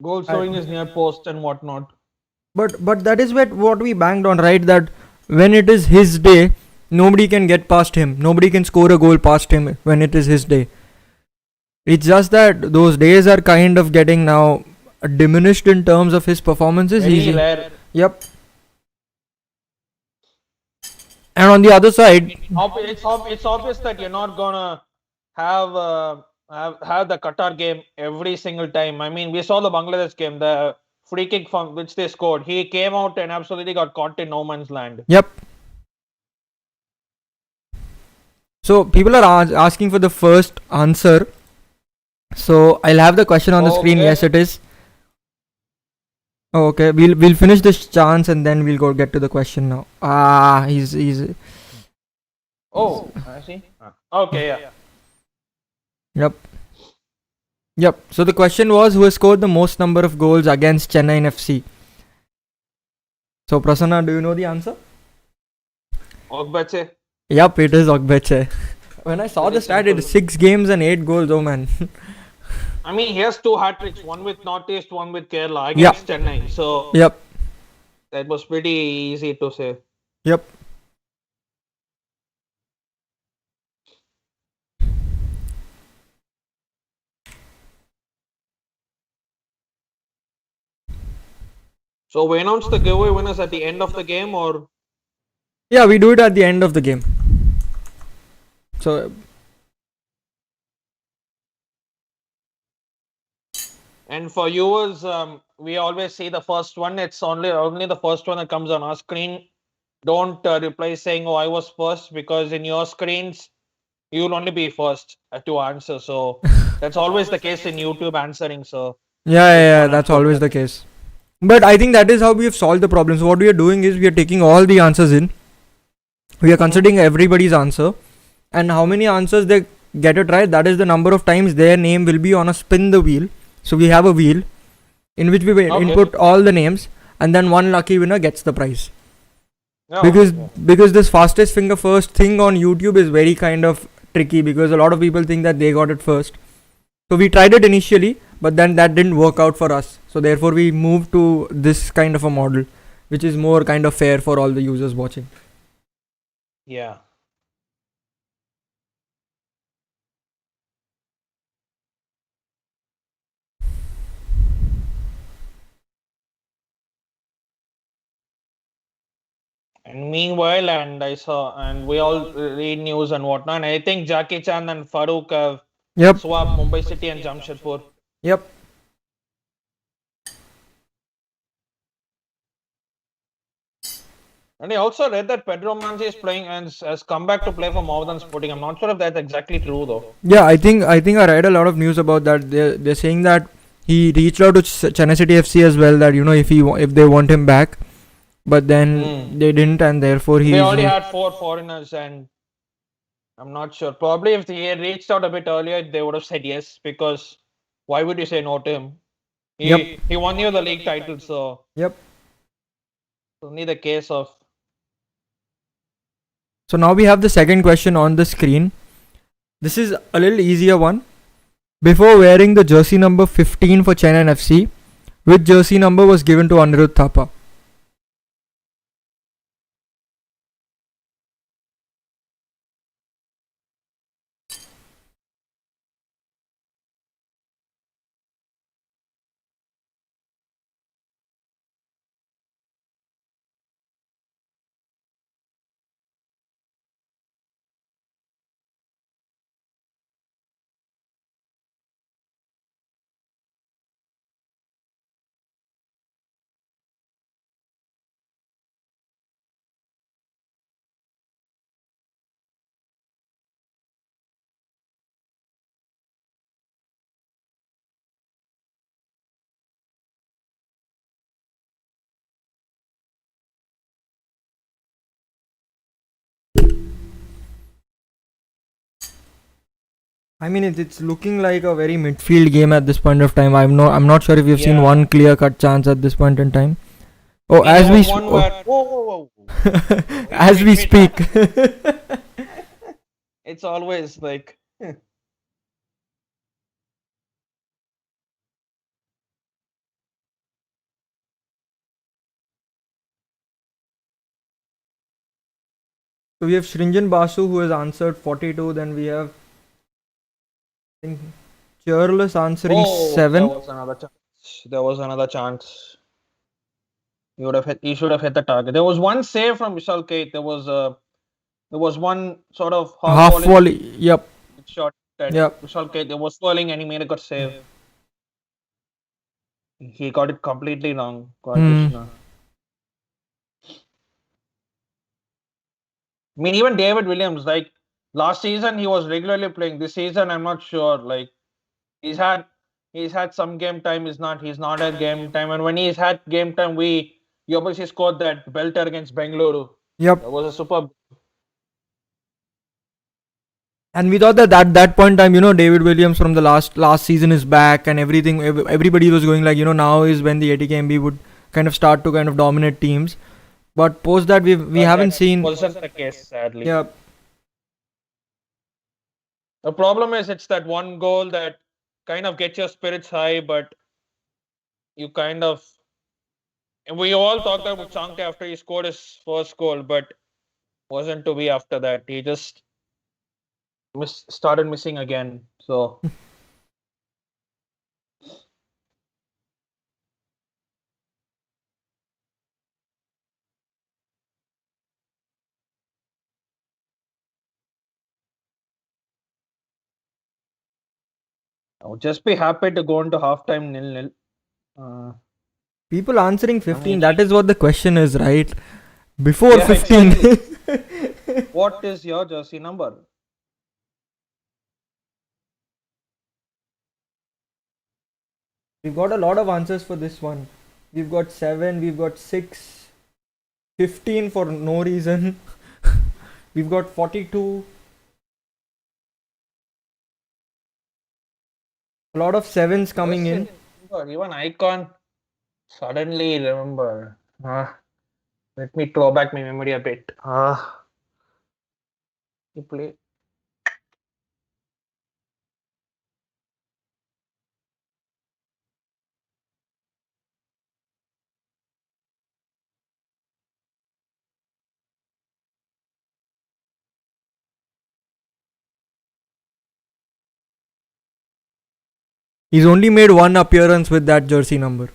Goal throwing his near post and whatnot. But that is what we banged on, right? That when it is his day, nobody can get past him. Nobody can score a goal past him when it is his day. It's just that those days are kind of getting now diminished in terms of his performances. Very rare. Yep. And on the other side, it's obvious that you're not gonna have the Qatar game every single time. I mean, we saw the Bangladesh game, the free kick from which they scored. He came out and absolutely got caught in no man's land. Yep. So people are asking for the first answer. So I'll have the question on the screen. Yes, it is. Okay, we'll finish this chance and then we'll get to the question now. He's. Oh, I see. Okay, yeah. Yep. So the question was, who has scored the most number of goals against Chennaiyin FC? So Prasanna, do you know the answer? Ogbeche. Yep, it is Ogbeche. When I saw the stat, it is 6 games and 8 goals. Oh man. I mean, he has 2 hat-tricks, one with Northeast, one with Kerala against Chennai. So yep, that was pretty easy to say. Yep. So we announce the giveaway winners at the end of the game, or Yeah, we do it at the end of the game. So and for viewers, we always see the first one. It's only the first one that comes on our screen. Don't reply saying, "Oh, I was first," because in your screens you'll only be first to answer. So that's always the case in YouTube answering. So just yeah, wanna that's put always that. the case. But I think that is how we have solved the problem. So what we are doing is we are taking all the answers in. We are Mhm. considering everybody's answer, and how many answers they get it right. That is the number of times their name will be on a spin the wheel. So we have a wheel in which we will Okay. input all the names, and then one lucky winner gets the prize. Yeah. because Okay. because this fastest finger first thing on YouTube is very kind of tricky, because a lot of people think that they got it first. So we tried it initially, but then that didn't work out for us, so therefore we moved to this kind of a model, which is more kind of fair for all the users watching. Yeah. And meanwhile, and I saw, and we all read news and whatnot. And I think Jackie Chan and Farouk have Yep. swapped Mumbai City and Jamshedpur. Yep. And I also read that Pedro Manzi is playing and has come back to play for Mohammedan Sporting. I'm not sure if that's exactly true though. Yeah, I think I read a lot of news about that. They're saying that he reached out to Chennai City FC as well, that if they want him back, but then Hmm. they didn't, and therefore They he's already had four foreigners, and I'm not sure. Probably if he had reached out a bit earlier, they would have said yes. Because why would you say no to him? Yep. He won you the league title, so Yep. it's only the case of. So now we have the second question on the screen. This is a little easier one. Before wearing the jersey number 15 for Chennai FC, which jersey number was given to Anirudh Thapa? I mean, it's looking like a very midfield game at this point of time. I'm not sure if you've seen Yeah. one clear cut chance at this point in time. Oh, There was one where as we wait. speak. It's always like So we have Shrinjan Basu who has answered 42. Then we have, I think, Cheerless answering there 7. was another chance. There was another chance. He should have hit the target. There was one save from Vishal Kate. There was one sort of half Half volley volley. Yep. shot that Yep. Vishal Kate, there was swirling and he made a good save. He got it completely wrong, Hmm. Krishna. I mean, even David Williams, like last season, he was regularly playing. This season, I'm not sure. Like he's had he's had some game time. He's not at game time. And when he's had game time, he obviously scored that belter against Bengaluru. Yep. That was a super. And we thought that at that point in time, David Williams from the last season is back, and everything. Everybody was going like, now is when the ATK would kind of start to kind of dominate teams. But post that, we But haven't that seen. wasn't the case, sadly. Yeah. The problem is it's that one goal that kind of gets your spirits high, but you kind of. We all talked about Sanke after he scored his first goal, but wasn't to be after that. He just started missing again. So I would just be happy to go into halftime 0-0. People answering 15, mean, that is what the question is, right? Before yeah, 15. exactly. What is your jersey number? We've got a lot of answers for this one. We've got 7, we've got 6, 15 for no reason. We've got 42. A lot of 7s coming in. Remember, even Icon suddenly remember. Let me throw back my memory a bit. You play. He's only made one appearance with that jersey number.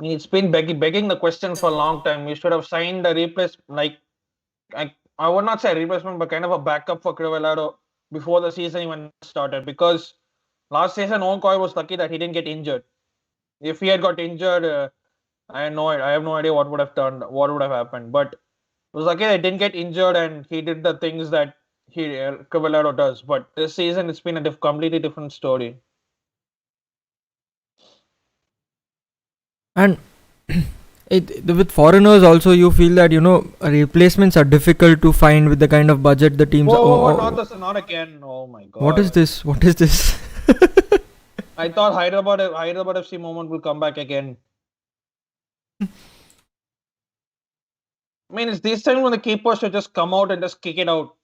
I mean, it's been begging the question for a long time. We should have signed a I would not say a replacement, but kind of a backup for Crivellado before the season even started. Because last season, Onkoi was lucky that he didn't get injured. If he had got injured, I have no idea what would have happened. But it was lucky that he didn't get injured and he did the things that Crivellado does. But this season, it's been a completely different story. And with foreigners also, you feel that replacements are difficult to find with the kind of budget the teams. Not again! Oh my God! What is this? What is this? I thought Hyderabad FC moment will come back again. I mean, it's this time when the keeper should just come out and just kick it out.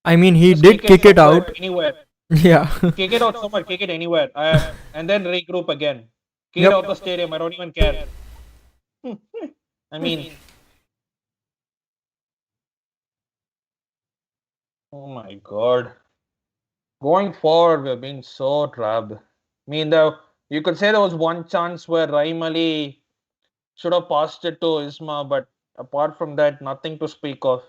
I mean, he did kick it out anywhere. Yeah. Kick it out somewhere, kick it anywhere, and then regroup again. Kick it out the stadium. I don't even care. I mean, oh my God. Going forward, we're being so trapped. I mean, you could say there was one chance where Raim Ali should have passed it to Isma, but apart from that, nothing to speak of.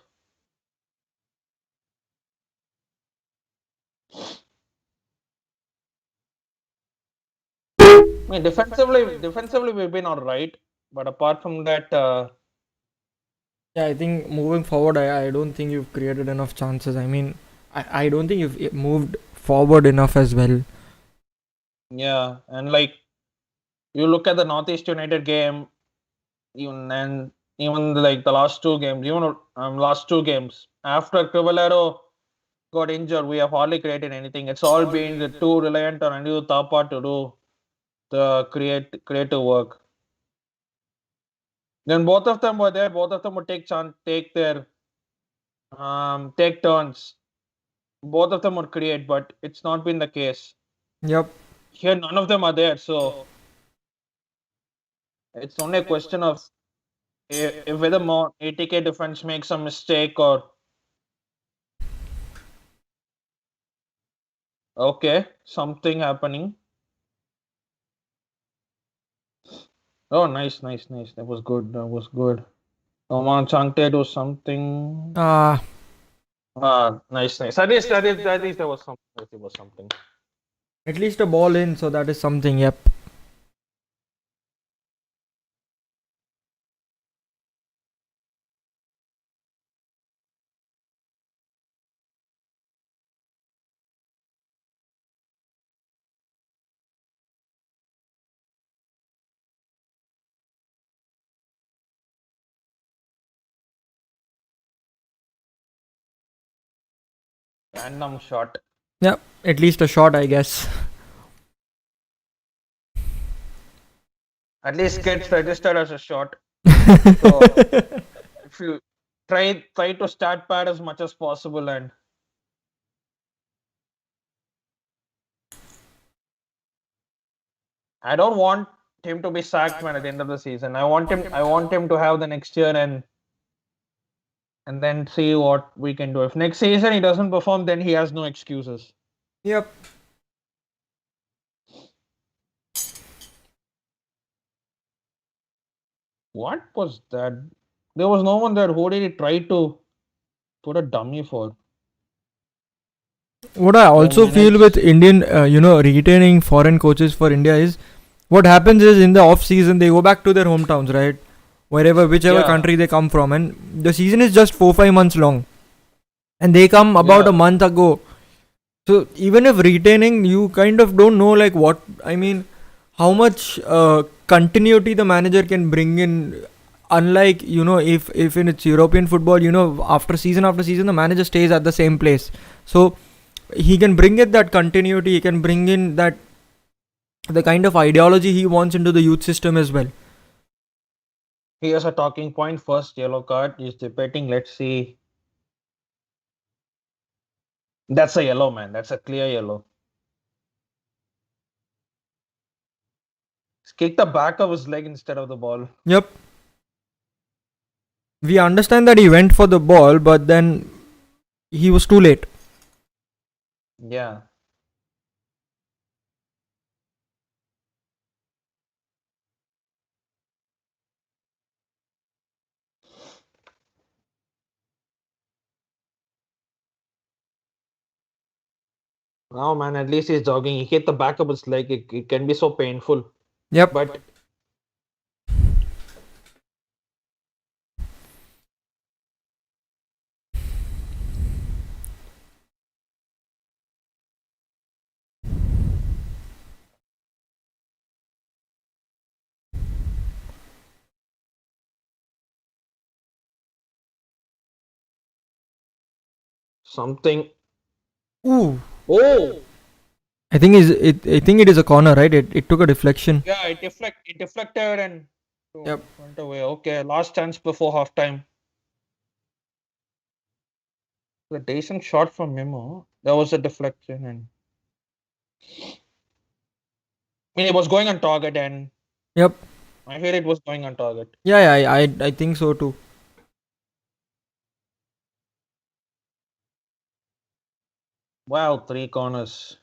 I mean, defensively we've been all right, but apart from that, Yeah, I think moving forward, I don't think you've created enough chances. I mean, I don't think you've moved forward enough as well. yeah, and like you look at the Northeast United game, even like the last two games, last two games after Crivellaro got injured, we have hardly created anything. It's all been too reliant on Andu Thapa to do the creative work. Then both of them were there. Both of them would take turns. Both of them would create, but it's not been the case. Yep. Here, none of them are there, so it's only a question of if whether more ATK defense makes a mistake or okay, something happening. Oh, nice. That was good. Oman Changte do something. Nice. At least there was something. At least a ball in, so that is something. Yep. Random shot. Yep. At least a shot, I guess. At least gets registered as a shot. So if you try to start bad as much as possible, and I don't want him to be sacked, man, at the end of the season. I want him to have the next year, and then see what we can do. If next season he doesn't perform, then he has no excuses. Yep. What was that? There was no one there. Who did he try to put a dummy for? What I also feel with 4 minutes. Indian, retaining foreign coaches for India is what happens is in the off season they go back to their hometowns, right? Whichever Yeah, country they come from, and the season is just 4-5 months long, and they come about a yeah. month ago. So even if retaining, you kind of don't know like what I mean, how much continuity the manager can bring in. Unlike if in its European football, after season the manager stays at the same place, so he can bring in that continuity. He can bring in that the kind of ideology he wants into the youth system as well. He has a talking point. First yellow card. He's debating. Let's see. That's a yellow, man. That's a clear yellow. He's kicked the back of his leg instead of the ball. Yep, we understand that he went for the ball, but then he was too late. Yeah. No, man. At least he's jogging. He hit the back of his leg. It can be so painful. Yep. But something. Ooh. Oh, I think it is a corner, right? It took a deflection. yeah. It deflected and Yep. went away. Okay, last chance before halftime. A decent shot from Mimo. There was a deflection, and I mean it was going on target, and Yep. I hear it was going on target. Yeah, yeah, I think so too. Wow, three corners.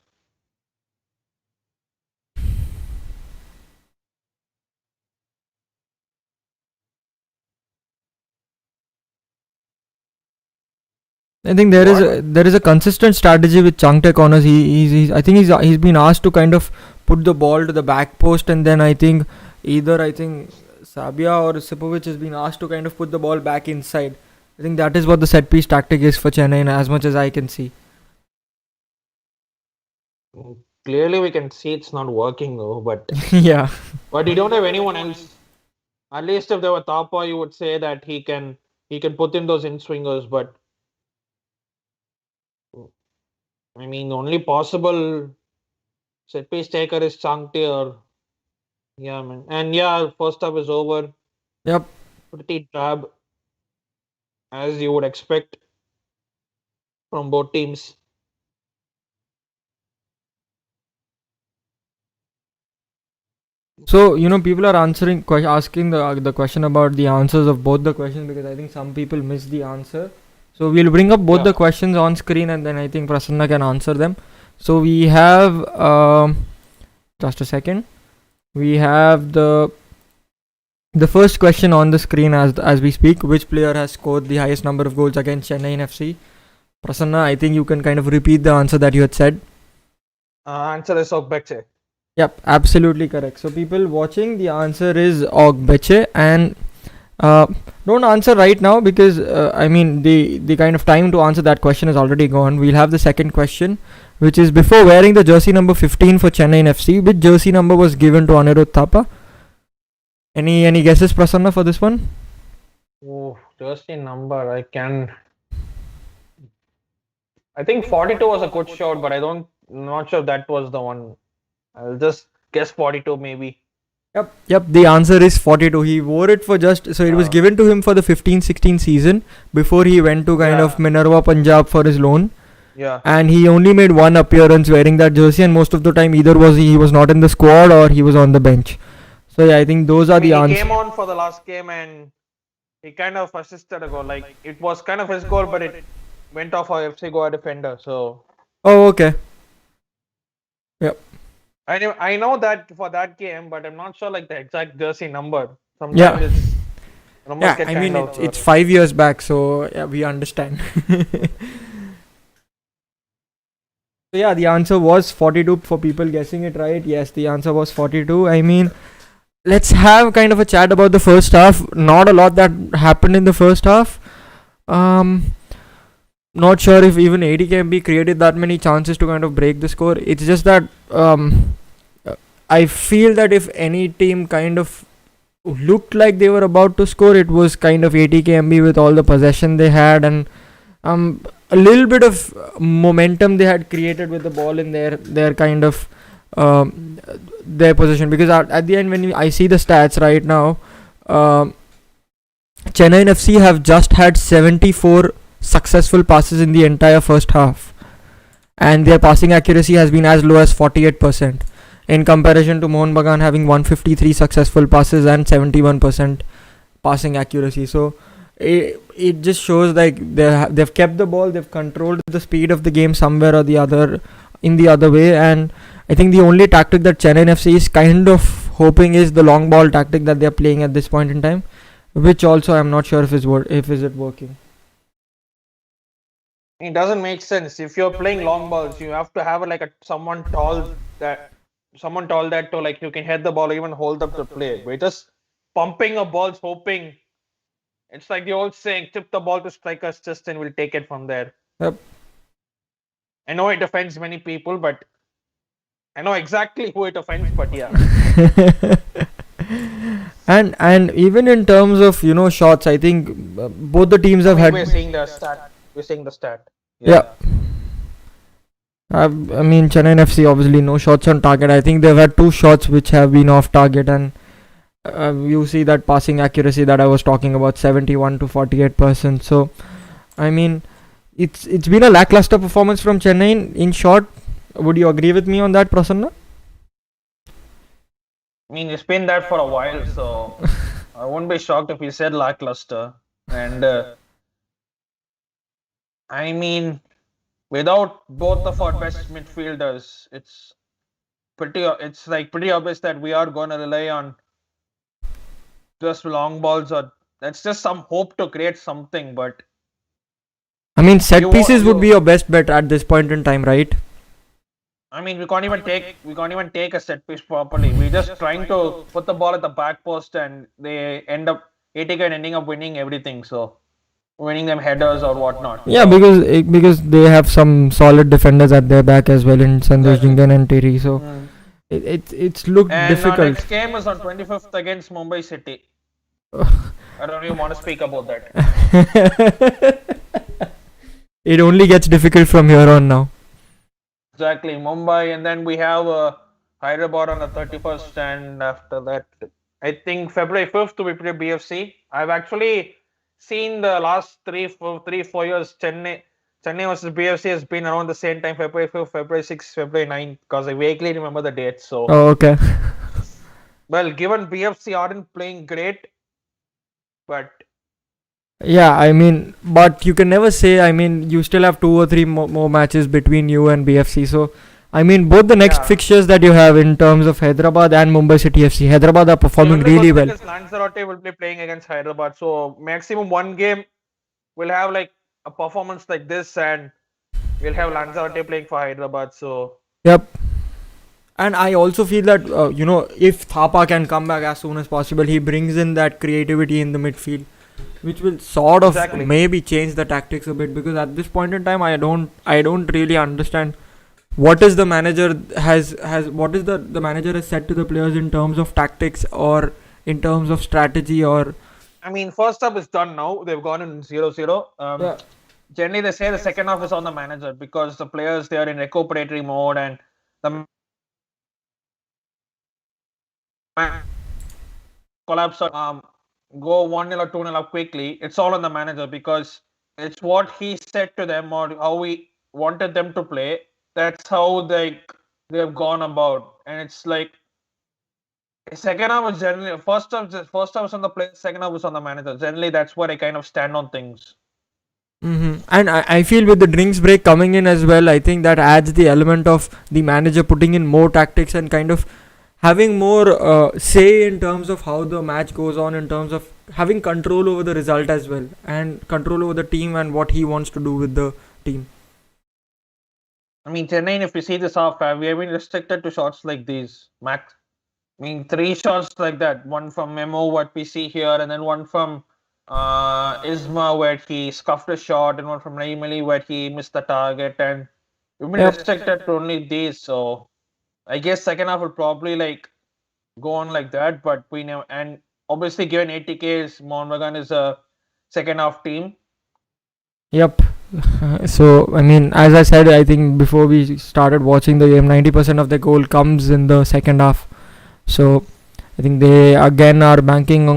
I think What? there is a consistent strategy with Changte corners. I think he's been asked to kind of put the ball to the back post, and then I think Sabia or Sipovic has been asked to kind of put the ball back inside. I think that is what the set piece tactic is for Chennai, as much as I can see. Clearly, we can see it's not working though. But Yeah. you don't have anyone else. At least if there were Tapa, you would say that he can put in those in swingers. But I mean, the only possible set piece taker is Changte or yeah, man. And yeah, first half is over. Yep. Pretty drab as you would expect from both teams. So people are asking the question about the answers of both the questions, because I think some people miss the answer. So we'll bring up both Yeah. the questions on screen, and then I think Prasanna can answer them. So we have just a second. We have the first question on the screen as we speak. Which player has scored the highest number of goals against Chennai FC? Prasanna, I think you can kind of repeat the answer that you had said. Answer is Ogbeche. Yep, absolutely correct. So people watching, the answer is Ogbeche, and don't answer right now, because I mean the kind of time to answer that question is already gone. We'll have the second question, which is, before wearing the jersey number 15 for Chennai FC, which jersey number was given to Anirudh Thapa? Any guesses, Prasanna, for this one? Oh, jersey number. I think 42 was a good shot, but not sure if that was the one. I'll just guess 42 maybe. Yep. The answer is 42. He wore it for just so it was given to him for the 15-16 season before he went to kind of Minerva Punjab for his loan. Yeah. And he only made one appearance wearing that jersey, and most of the time either he was not in the squad or he was on the bench. So yeah, I think those are the answers. He came on for the last game and he kind of assisted a goal. Like it was kind of his goal, but it went off our FC Goa defender. So. Oh, okay. Yep. I know that for that game, but I'm not sure like the exact jersey number. Sometimes yeah, I mean it's 5 years back, so yeah, we understand. So yeah, the answer was 42 for people guessing it right. Yes, the answer was 42. I mean, let's have kind of a chat about the first half. Not a lot that happened in the first half. Not sure if even ATK created that many chances to kind of break the score. It's just that I feel that if any team kind of looked like they were about to score, it was kind of ATK with all the possession they had and a little bit of momentum they had created with the ball in their kind of their position. Because at the end, when I see the stats right now, Chennaiyin FC have just had 74 successful passes in the entire first half, and their passing accuracy has been as low as 48%, in comparison to Mohun Bagan having 153 successful passes and 71% passing accuracy. So it just shows like they've kept the ball, they've controlled the speed of the game somewhere or the other in the other way. And I think the only tactic that Chennaiyin FC is kind of hoping is the long ball tactic that they're playing at this point in time, which also I'm not sure if is it working. It doesn't make sense. If you're playing long balls, you have to have like someone tall that to like you can head the ball or even hold up the play. We're just pumping a balls, hoping. It's like the old saying, tip the ball to striker's chest and we'll take it from there. Yep. I know it offends many people, but I know exactly who it offends, but yeah. and even in terms of shots, I think both the teams have had. We're seeing the stat. Yeah. I mean, Chennaiyin FC obviously no shots on target. I think they've had 2 shots which have been off target, and you see that passing accuracy that I was talking about, 71 to 48%. So, I mean, it's been a lackluster performance from Chennai. In short, would you agree with me on that, Prasanna? I mean, it's been that for a while, so I won't be shocked if you said lackluster. And I mean, without both of our best midfielders, it's pretty obvious that we are going to rely on just long balls, or that's just some hope to create something. But I mean, set pieces would be your best bet at this point in time, right? I mean, we can't even take a set piece properly. We're just trying to put the ball at the back post, and they ending up winning everything. So winning them headers or whatnot. Yeah, because they have some solid defenders at their back as well in Sandesh Jingan and Terry. So it's looked difficult. And next game is on 25th against Mumbai City. I don't even want to speak about that. It only gets difficult from here on now. Exactly, Mumbai, and then we have Hyderabad on the 31st, and after that, I think February 5th we play BFC. I've actually seen the last 4 years Chennai versus BFC has been around the same time, February 5th, February 6th, February 9th, because I vaguely remember the dates. So. Oh, okay. Well, given BFC aren't playing great, but. Yeah, I mean, but you can never say. I mean, you still have 2 or 3 more matches between you and BFC. So, I mean, both the next fixtures that you have in terms of Hyderabad and Mumbai City FC, Hyderabad are performing really well. Lanzarote will be playing against Hyderabad, so maximum one game we'll have like a performance like this, and we'll have Lanzarote playing for Hyderabad. So. Yep. And I also feel that if Thapa can come back as soon as possible, he brings in that creativity in the midfield, which will sort of maybe change the tactics a bit, because at this point in time I don't really understand what is the manager the manager has said to the players in terms of tactics or in terms of strategy. Or I mean, first half is done now. They've gone in 0-0. Generally they say the second half is on the manager, because the players, they are in recuperatory mode, and the collapse or go 1-0 or 2-0 up quickly, it's all on the manager because it's what he said to them or how he wanted them to play. That's how they've gone about, and it's like second half was generally first half was on the player, second half was on the manager. Generally, that's where I kind of stand on things. And I feel with the drinks break coming in as well, I think that adds the element of the manager putting in more tactics and kind of having more say in terms of how the match goes on, in terms of having control over the result as well, and control over the team and what he wants to do with the team. I mean, Chennai, if you see this half, we have been restricted to shots like these. Max, I mean, three shots like that. One from Memo, what we see here, and then one from Isma, where he scuffed a shot, and one from Naimali, where he missed the target. And we've been Yep. restricted to only these. So I guess second half will probably go on like that. But we never, and obviously, given ATK's Mohun Bagan is a second half team. Yep. So I mean, as I said, I think before we started watching the game, 90% of the goal comes in the second half. So I think they again are banking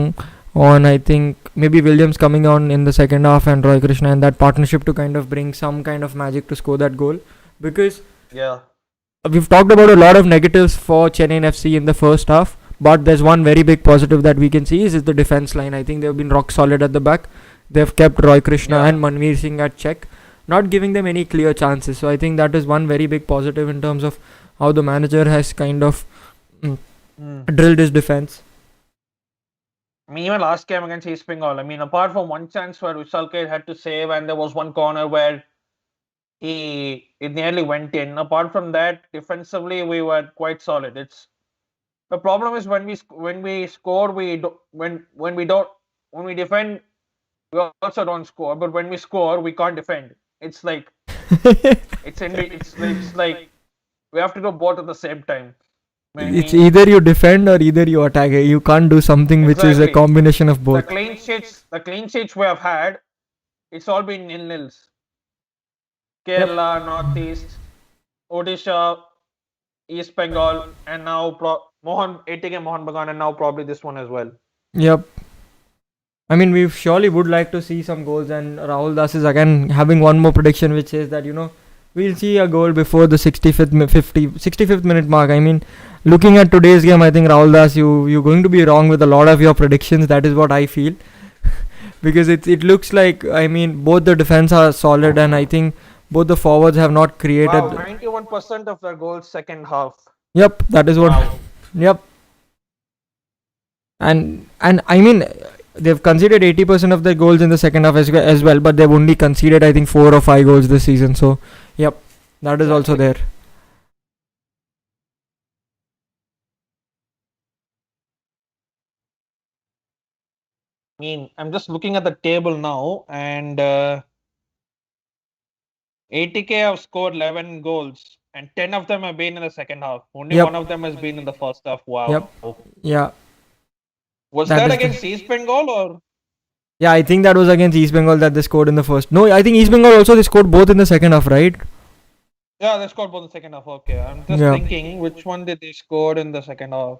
on I think maybe Williams coming on in the second half and Roy Krishna and that partnership to kind of bring some kind of magic to score that goal, because Yeah. we've talked about a lot of negatives for Chennai FC in the first half, but there's one very big positive that we can see is the defense line. I think they've been rock solid at the back. They've kept Roy Krishna Yeah. and Manveer Singh at check, not giving them any clear chances. So I think that is one very big positive in terms of how the manager has kind of drilled his defense. I mean, even last game against East Bengal, I mean, apart from one chance where Vishalke had to save, and there was one corner where it nearly went in. Apart from that, defensively we were quite solid. It's the problem is when we score, we do, when we don't when we defend, we also don't score. But when we score, we can't defend. It's like it's like we have to do both at the same time. I It's mean, either you defend or either you attack. You can't do something which is a exactly. combination of The both. the clean sheets we have had, it's all been nil-nils. Yep. Kerala, Northeast, Odisha, East Bengal, and now ATK Mohun Bagan, and now probably this one as well. Yep. I mean, we surely would like to see some goals, and Rahul Das is again having one more prediction, which says that we'll see a goal before the 65th minute mark. I mean, looking at today's game, I think Rahul Das, you're going to be wrong with a lot of your predictions. That is what I feel, because it looks like, I mean, both the defense are solid, and I think both the forwards have not created. Wow, 91% of their goals second half. Yep, that is what. Wow. Yep. And I mean, they've conceded 80% of their goals in the second half as well, but they've only conceded I think 4 or 5 goals this season. So yep, that is also there. I mean, I'm just looking at the table now, and ATK have scored 11 goals, and 10 of them have been in the second half. Only Yep. one of them has been in the first half. Wow. Yep. Yeah. Was That that is against East Bengal or? Yeah, I think that was against East Bengal that they scored in the first. No, I think East Bengal also they scored both in the second half, right? Yeah, they scored both in the second half. Okay, I'm just Yeah. thinking which one did they score in the second half?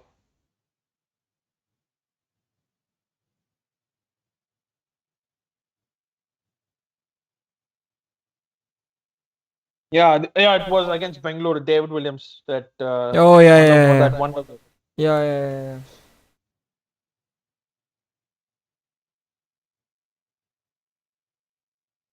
Yeah, it was against Bangalore. David Williams that. Oh yeah, yeah, That one. yeah, yeah.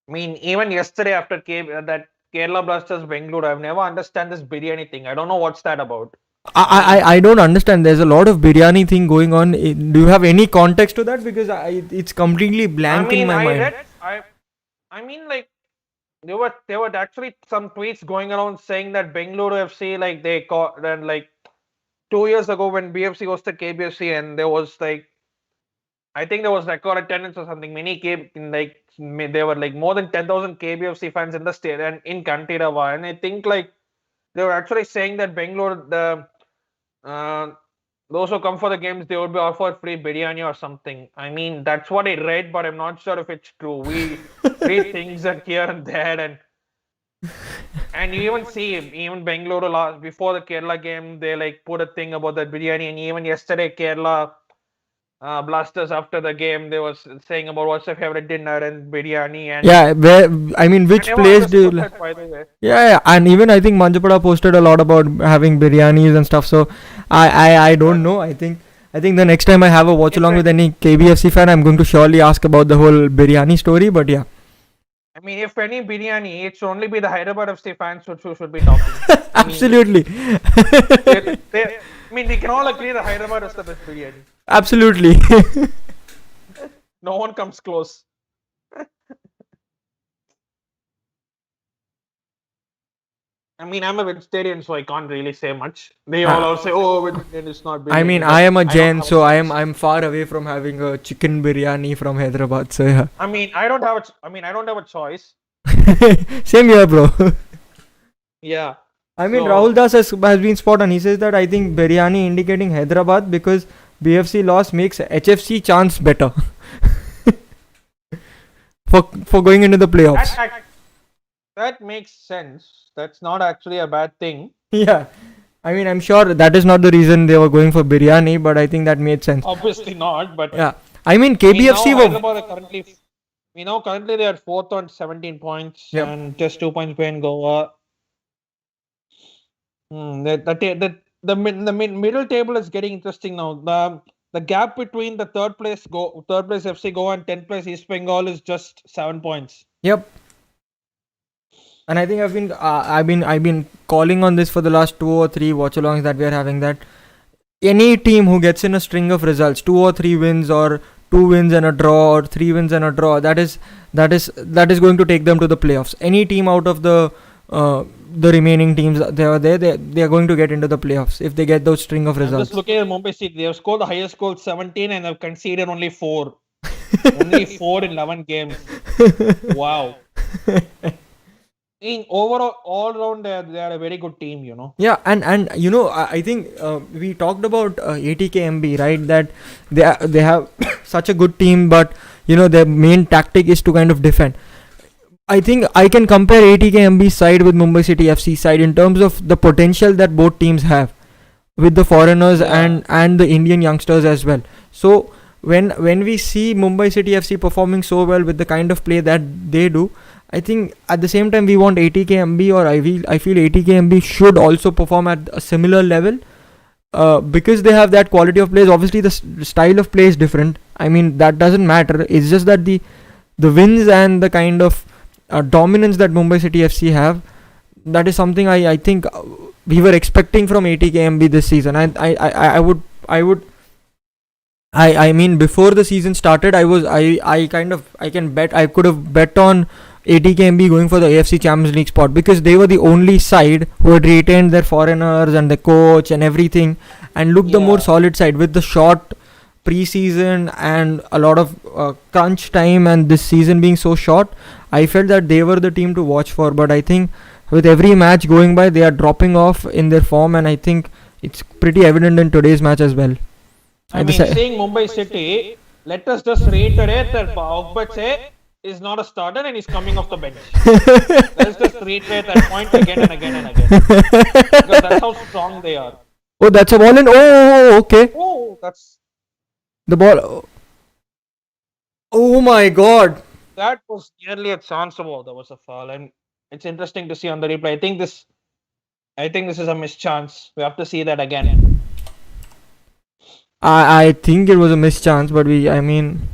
I mean, even yesterday after that Kerala Blasters Bangalore, I've never understand this biryani thing. I don't know what's that about. I don't understand. There's a lot of biryani thing going on. Do you have any context to that? Because it's completely blank in my mind. I mean, like there were actually some tweets going around saying that Bengaluru FC they caught and 2 years ago when BFC hosted KBFC and there was I think there was record attendance or something. There were more than 10,000 KBFC fans in the state and in Kantirava, and I think they were actually saying that Bangalore uh, those who come for the games they would be offered free biryani or something. I mean that's what I read, but I'm not sure if it's true. We read things here and there, and you even see even Bangalore before the Kerala game they put a thing about that biryani, and even yesterday Kerala Blasters after the game. They was saying about what's your favorite dinner and biryani, and Yeah, where I mean, I which never place do you? understood that, by the way. Yeah, and even I think Manjapada posted a lot about having biryanis and stuff. So I Yeah. don't know. I think the next time I have a watch If along with any KBFC fan, I'm going to surely ask about the whole biryani story. But yeah, I mean, if any biryani, it should only be the Hyderabad FC fans who should be talking. I mean, absolutely, I mean, we can all agree that Hyderabad is the best biryani. absolutely. No one comes close. I mean, I'm a vegetarian, so I can't really say much. They all say, "Oh, vegetarian is not I mean, biryani," I but am a I don't Jain, have a so choice. I'm far away from having a chicken biryani from Hyderabad. So yeah, I mean, I don't have a. I mean, I don't have a choice. same here, bro. Yeah. I mean, Rahul So Das has been spot on. He says that I think biryani indicating Hyderabad because BFC loss makes HFC chance better for going into the playoffs. that makes sense. That's not actually a bad thing. Yeah, I mean, I'm sure that is not the reason they were going for biryani, but I think that made sense. Obviously not, but Yeah, I mean, we know KBFC were. Hyderabad are currently. We know currently they are fourth on 17 points Yep. and just 2 points behind Goa. The middle table is getting interesting now. The gap between the third place FC Goa and 10th place East Bengal is just 7 points. Yep. And I think I've been calling on this for the last 2 or 3 watch-alongs that we are having. That any team who gets in a string of results, 2 or 3 wins, or 2 wins and a draw, or 3 wins and a draw, that is going to take them to the playoffs. Any team out of the remaining teams they are there, they are going to get into the playoffs if they get those string of I'm results. just looking at Mumbai City. They have scored the highest goal 17 and have conceded only 4. Only 4 in 11 games. Wow. In overall, all around, they are a very good team, you know. Yeah, and you know, I think we talked about ATKMB, right? That they have such a good team, but you know their main tactic is to kind of defend. I think I can compare ATKMB side with Mumbai City FC side in terms of the potential that both teams have with the foreigners Yeah. and the Indian youngsters as well. So when we see Mumbai City FC performing so well with the kind of play that they do, I think at the same time we want ATKMB, or I feel ATKMB should also perform at a similar level because they have that quality of plays. Obviously the style of play is different. I mean that doesn't matter. It's just that the wins and the kind of dominance that Mumbai City FC have, that is something I think we were expecting from ATKMB this season. I mean before the season started, I could have bet on ATKMB going for the AFC Champions League spot because they were the only side who had retained their foreigners and the coach and everything and looked the more Yeah. solid side with the short preseason and a lot of crunch time, and this season being so short. I felt that they were the team to watch for, but I think with every match going by, they are dropping off in their form, and I think it's pretty evident in today's match as well. I mean, seeing Mumbai City, let us just reiterate that Ogbetse is not a starter and he's coming off the bench. Let's just reiterate that point again and again and again. Because that's how strong they are. Oh, that's a ball in. Oh, okay. Oh, The ball. Oh my god. that was nearly a chance about that was a foul. And it's interesting to see on the replay. I think this is a missed chance. We have to see that again. I think it was a missed chance, but I mean.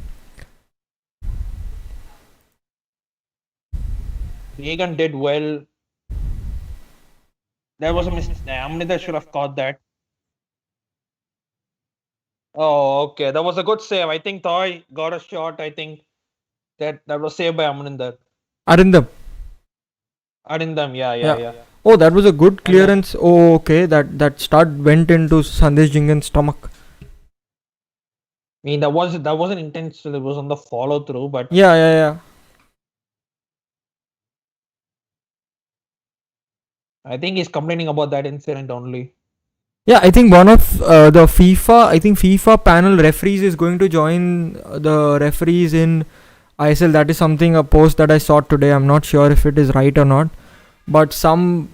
Regan did well. That was a mistake. Amrita should have caught that. Oh, okay. That was a good save. I think Toy got a shot. I think that was saved by Amrinder. Arindam. Arindam, yeah. Oh, that was a good clearance. Oh, okay. That start went into Sandesh Jingan's stomach. I mean, that wasn't intentional. It was on the follow through, but Yeah. I think he's complaining about that incident only. Yeah, I think one of the FIFA panel referees is going to join the referees in ISL. That is a post that I saw today. I'm not sure if it is right or not, but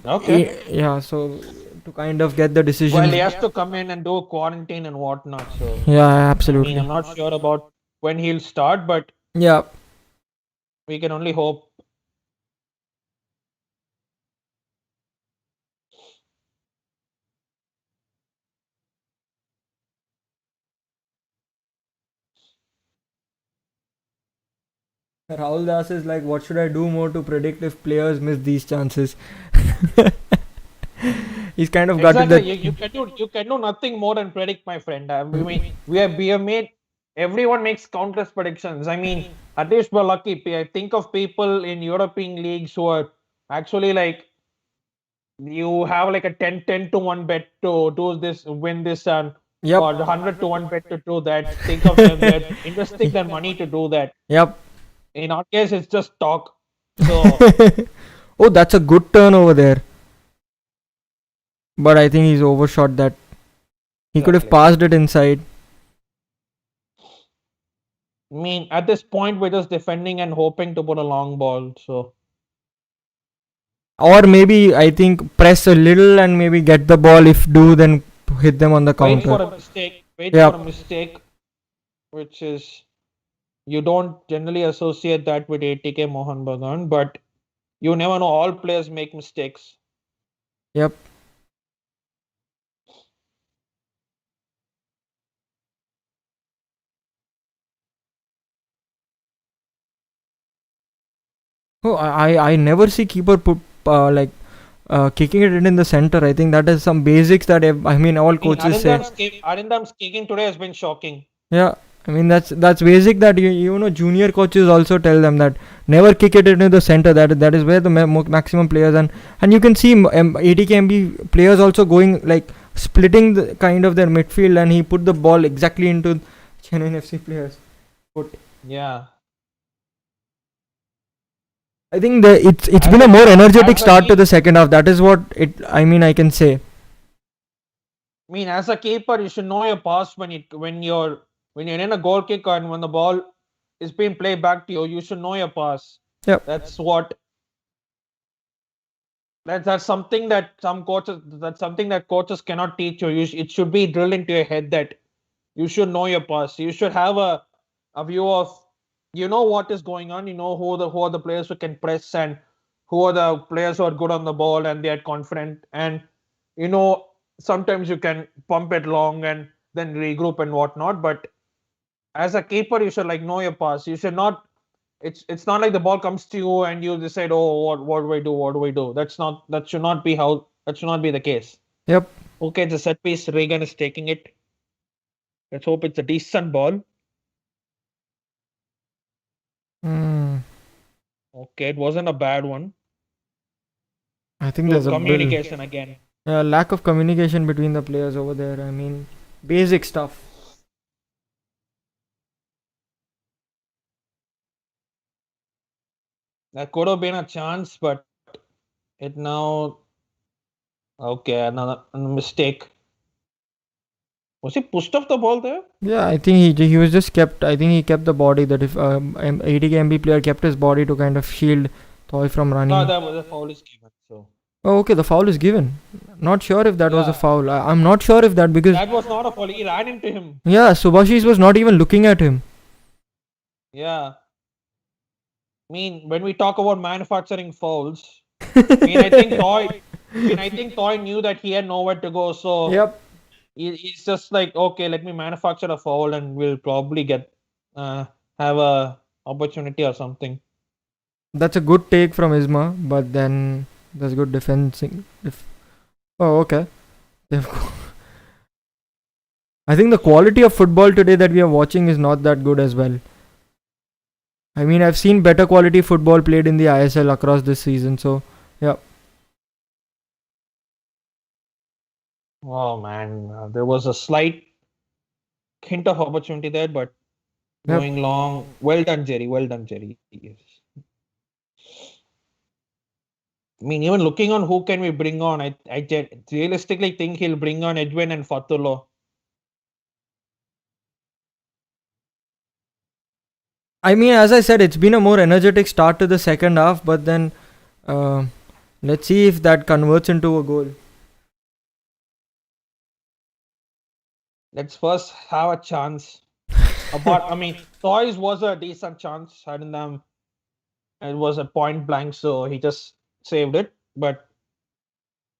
Okay. yeah. So to kind of get the Well, decisions. he has to come in and do quarantine and whatnot. So, Yeah, I mean, absolutely. I'm not sure about when he'll start, but Yeah. we can only hope. Rahul Das is like, what should I do more to predict if players miss these chances? He's kind of gutted Exactly. that. You can do nothing more than predict, my friend. We have made everyone makes countless predictions. I mean, at least we're lucky. I think of people in European leagues who are actually like you have like a 10 to 1 bet to do this, win this, and Yep. or 100 to 1 bet to do that. Think of them. They're investing their money to do that. Yep. In our case, it's just talk. So Oh, that's a good turn over there. But I think he's overshot that. He could have exactly. passed it inside. I mean, at this point, we're just defending and hoping to put a long ball. So Or maybe I think press a little and maybe get the ball. If do, then hit them on the wait for counter. a mistake. Wait Yeah. for a mistake, which is you don't generally associate that with ATK Mohun Bagan, but you never know. All players make mistakes. Yep. Oh, I never see keeper put like kicking it in the center. I think that is some basics that I mean all I mean, coaches say. Arindam's kicking today has been shocking. Yeah, I mean that's basic that you know junior coaches also tell them that never kick it into the center. That is where the maximum players and you can see ATKMB players also going like splitting the kind of their midfield and he put the ball exactly into Chennaiyin FC players. But Yeah. I think it's As been a a more energetic as a start to keep, the second half. That is what it. I mean I can say. I mean, as a keeper, you should know your pass when you're in a goal kick and when the ball is being played back to you. You should know your pass. Yep. That's what that's something that some coaches that's something that coaches cannot teach you. It should be drilled into your head that you should know your pass. You should have a view of what is going on. You know who are the players who can press and who are the players who are good on the ball and they are confident. And you know sometimes you can pump it long and then regroup and whatnot. But as a keeper, you should like know your pass. You should not. It's not like the ball comes to you and you decide, oh, what do I do? What do I do? That should not be the case. Yep. Okay, it's a set piece. Reagan is taking it. Let's hope it's a decent ball. Hmm. Okay, it wasn't a bad one. I think there's Good a communication again. lack of communication between the players over there. I mean, basic stuff. That could have been a chance, but it now. Okay, another mistake. Was he pushed off the ball there? Yeah, I think he was just kept. I think he kept the body that if ATKMB player kept his body to kind of shield Toy from running. No, that was a foul is given. So Oh, okay, the foul is given. Not sure if that was a yeah, foul. I'm not sure if that because that was not a foul. He ran into him. yeah, Subhashis was not even looking at him. Yeah. I mean, when we talk about manufacturing fouls, I mean, I think Toy knew that he had nowhere to go, so Yep. he's just like, okay, let me manufacture a foul, and we'll probably get have a opportunity or something. That's a good take from Isma, but then there's good defending. Oh, okay. They've I think the quality of football today that we are watching is not that good as well. I mean, I've seen better quality football played in the ISL across this season. So, yeah. Oh man, there was a slight hint of opportunity there, but Yep. going long. Well done, Jerry. Well done, Jerry. Yes. I mean, even looking on who can we bring on, I realistically think he'll bring on Edwin and Fatulo. I mean, as I said, it's been a more energetic start to the second half, but then uh, let's see if that converts into a goal. Let's first have a chance. Toys was a decent chance. Hadn't them, it was a point blank, so he just saved it. But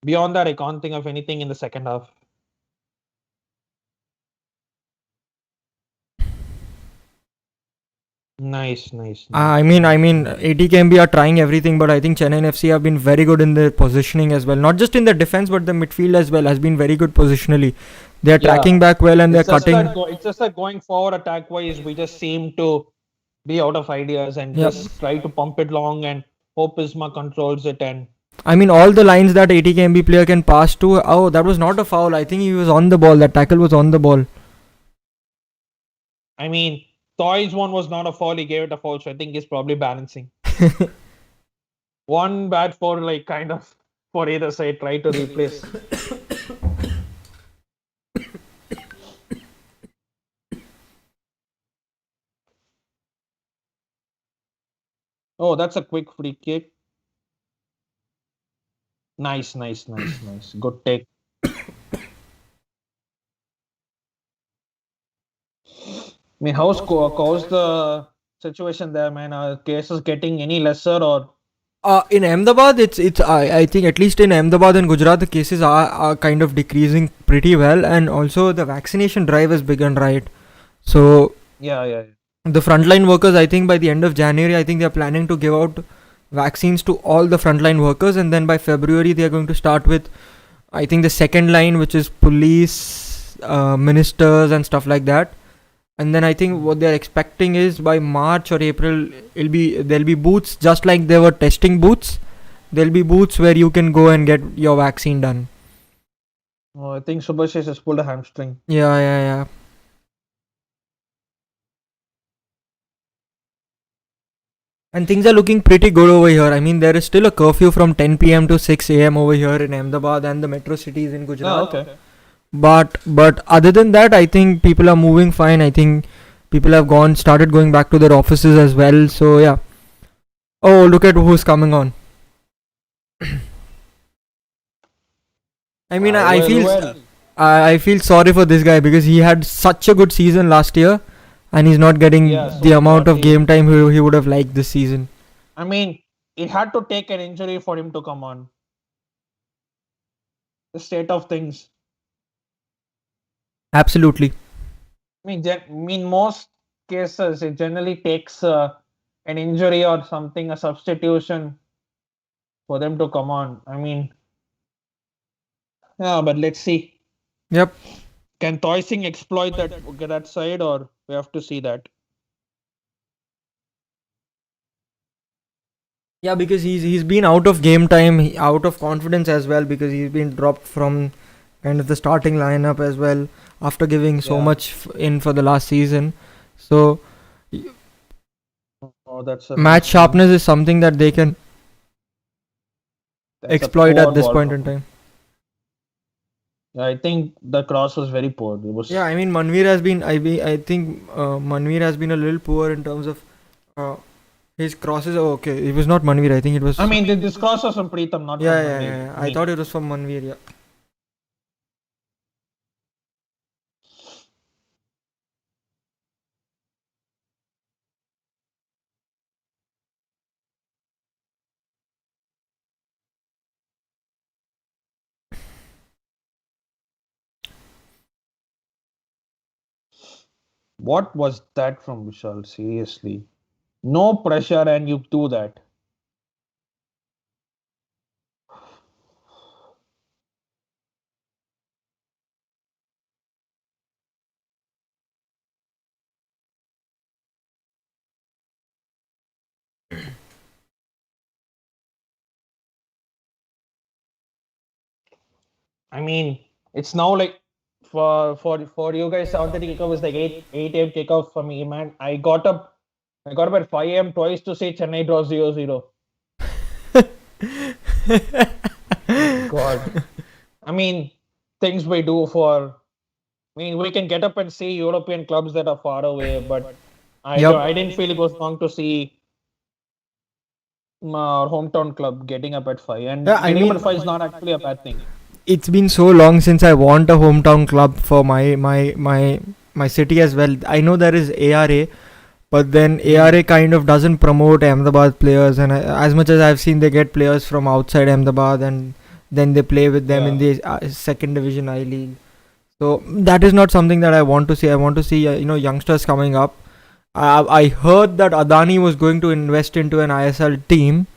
beyond that, I can't think of anything in the second half. Nice, nice, nice, ATKMB are trying everything, but I think Chennai FC have been very good in their positioning as well. Not just in the defense, but the midfield as well has been very good positionally. They are Yeah, tracking back well and they're cutting. it's just that going forward attack wise, we just seem to be out of ideas and Yeah, just try to pump it long and hope Isma controls it. And I mean all the lines that ATKMB player can pass to. Oh, that was not a foul. I think he was on the ball. That tackle was on the ball. I mean, Toys one was not a foul. He gave it a foul, so I think he's probably balancing. One bad for like kind of for either side. Try to replace. Oh, that's a quick free kick. Nice, nice, nice, nice. Good take. I mean, how's the situation there, man? Are cases getting any lesser or? In Ahmedabad, it's I think at least in Ahmedabad and Gujarat, the cases are kind of decreasing pretty well, and also the vaccination drive has begun, right? So Yeah, yeah, yeah. the frontline workers, I think by the end of January, I think they're planning to give out vaccines to all the frontline workers, and then by February they are going to start with, I think, the second line, which is police, ministers, and stuff like that. And then I think what they're expecting is by March or April, there'll be booths just like there were testing booths. There'll be booths where you can go and get your vaccine done. Oh, I think Subhashish has pulled a hamstring. Yeah, yeah, yeah. And things are looking pretty good over here. I mean, there is still a curfew from 10 p.m. to 6 a.m. over here in Ahmedabad and the metro cities in Gujarat. Oh, okay. But other than that, I think people are moving fine. I think people have started going back to their offices as well. So yeah. Oh, look at who's coming on. I mean, I feel sorry for this guy because he had such a good season last year, and he's not getting the amount of game time he would have liked this season. I mean, it had to take an injury for him to come on. The state of things. Absolutely. Most cases it generally takes an injury or something, a substitution for them to come on. I mean, yeah, but let's see. Yep. Can Toy Singh exploit that side, or we have to see that? Yeah, because he's been out of game time, out of confidence as well, because he's been dropped from kind of the starting lineup as well after giving so much in for the last season. So That's match sharpness is something that they can exploit at this point in time. Yeah, I think the cross was very poor. It was. Yeah, I mean Manveer has been. I think Manveer has been a little poor in terms of his crosses. Oh, okay, it was not Manveer. I think it was. I mean, this cross was from Preetham, not from Manveer. Yeah. I thought it was from Manveer. Yeah. What was that from Vishal? Seriously. No pressure and you do that. I mean, it's now like for you guys, 7:30 kickoff is like 8 a.m. kickoff for me, man. I got up at 5 a.m. twice to say Chennai draws 0-0. God. I mean, things we do for. I mean, we can get up and see European clubs that are far away, but I didn't feel it was wrong to see our hometown club getting up at 5. And getting up at 5 is not actually a bad thing. it's been so long since I want a hometown club for my city as well. I know there is ARA, but then Mm. ARA kind of doesn't promote Ahmedabad players, and as much as I've seen, they get players from outside Ahmedabad, and then they play with them in Yeah. the second division I League. So that is not something that I want to see. I want to see youngsters coming up. I heard that Adani was going to invest into an ISL team,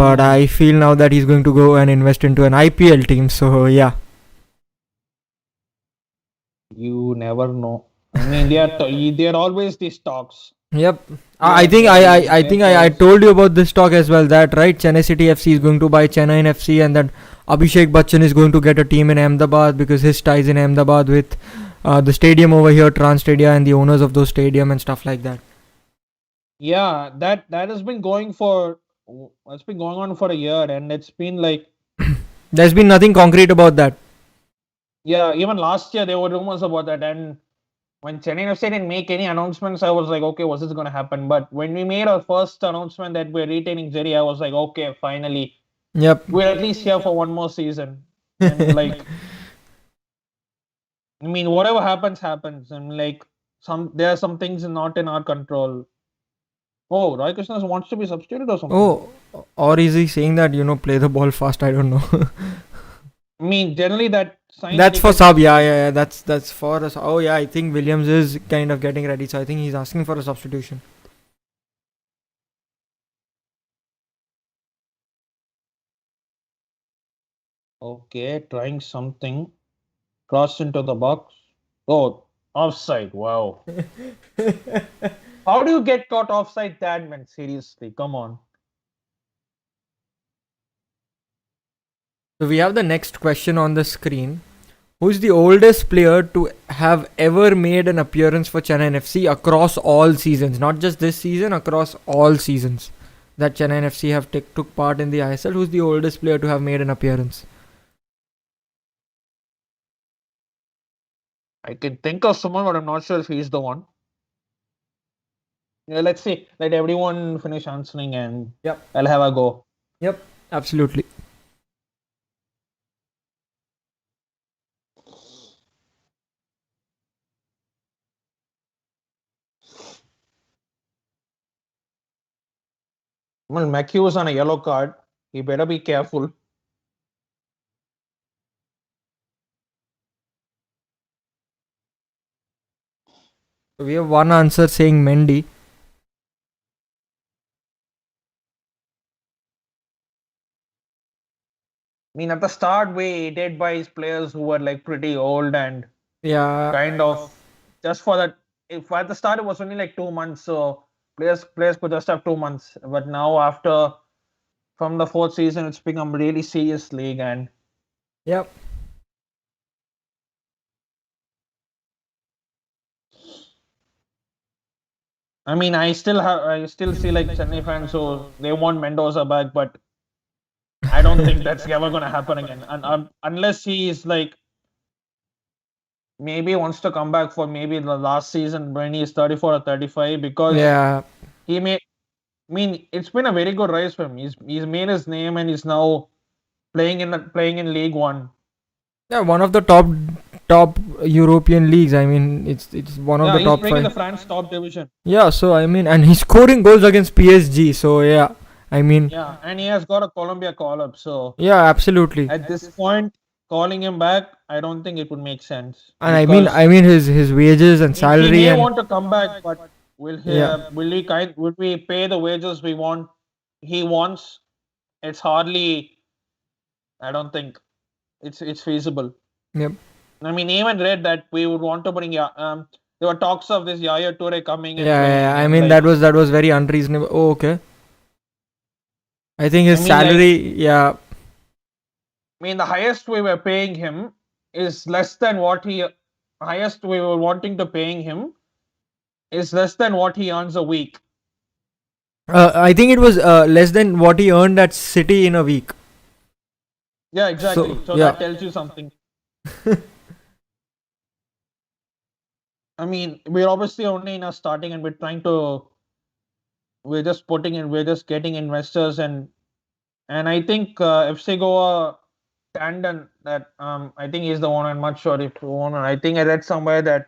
but Mm. I feel now that he's going to go and invest into an IPL team. So yeah. You never know. I mean, they are always these talks. Yep. I Here, think there, I there think I was. told you about this talk as well. That right, Chennai City FC is going to buy Chennaiyin FC, and that Abhishek Bachchan is going to get a team in Ahmedabad because his ties in Ahmedabad with the stadium over here, Trans Stadia, and the owners of those stadium and stuff like that. Yeah, that has been going for. It's been going on for a year, and it's been like. There's been nothing concrete about that. Yeah, even last year there were rumors about that, and when Chennai FC didn't make any announcements, I was like, okay, what's this going to happen? But when we made our first announcement that we're retaining Jerry, I was like, okay, finally, Yep. we're at least here for one more season. And like, I mean, whatever happens, happens. And like, there are some things not in our control. Oh, Roy Krishna wants to be substituted or something. Oh, or is he saying that play the ball fast? I don't know. I mean, generally that sign That's for etiquette sub. is. Yeah. That's for us. Oh yeah, I think Williams is kind of getting ready, so I think he's asking for a substitution. Okay, trying something. Cross into the box. Oh, offside. Wow. How do you get caught offside that, man? Seriously, come on. So we have the next question on the screen. Who is the oldest player to have ever made an appearance for Chennai FC across all seasons? Not just this season, across all seasons that Chennai FC have took part in the ISL. Who's the oldest player to have made an appearance? I can think of someone, but I'm not sure if he's the one. Yeah, let's see. Let everyone finish answering and Yep. I'll have a go. Yep. Absolutely. Well, McHugh was on a yellow card. He better be careful. So we have one answer saying Mendy. I mean, at the start, we did buy his players who were like pretty old and Yeah. kind of just for that. If at the start it was only like 2 months, so players could just have 2 months. But now after from the fourth season, it's become really serious league, and Yep. I mean, I still see like Chennai fans who they want Mendoza back, but I don't think that's ever going to happen again. And unless he is like maybe wants to come back for maybe the last season when he's 34 or 35, because Yeah. he may. I mean, it's been a very good rise for him. He's made his name and he's now playing in League One. Yeah. One of the top European leagues. I mean, it's one of Yeah, the he's top playing in the five. France top division. Yeah. So I mean, and he's scoring goals against PSG. So yeah. I mean, Yeah, and he has got a Colombia call up. So yeah, absolutely. at this point, calling him back, I don't think it would make sense And because his wages and he salary may and want to come back, but yeah. will we pay the wages he wants? It's hardly. I don't think it's feasible. Yep. I mean, even read that we would want to bring there were talks of this Yaya Toure coming and Yeah. playing, I and mean, like that was very unreasonable. Oh, okay. I think I his mean like salary. Yeah. I mean the highest we were paying him is less than what he highest we were wanting to paying him is less than what he earns a week. I think it was less than what he earned at City in a week. Yeah, So exactly. So yeah. that tells you something. I mean, we're obviously only in a starting and we're just getting investors and I think FC Goa Tandon, that I think he's the owner. I'm not sure if the owner. I think I read somewhere that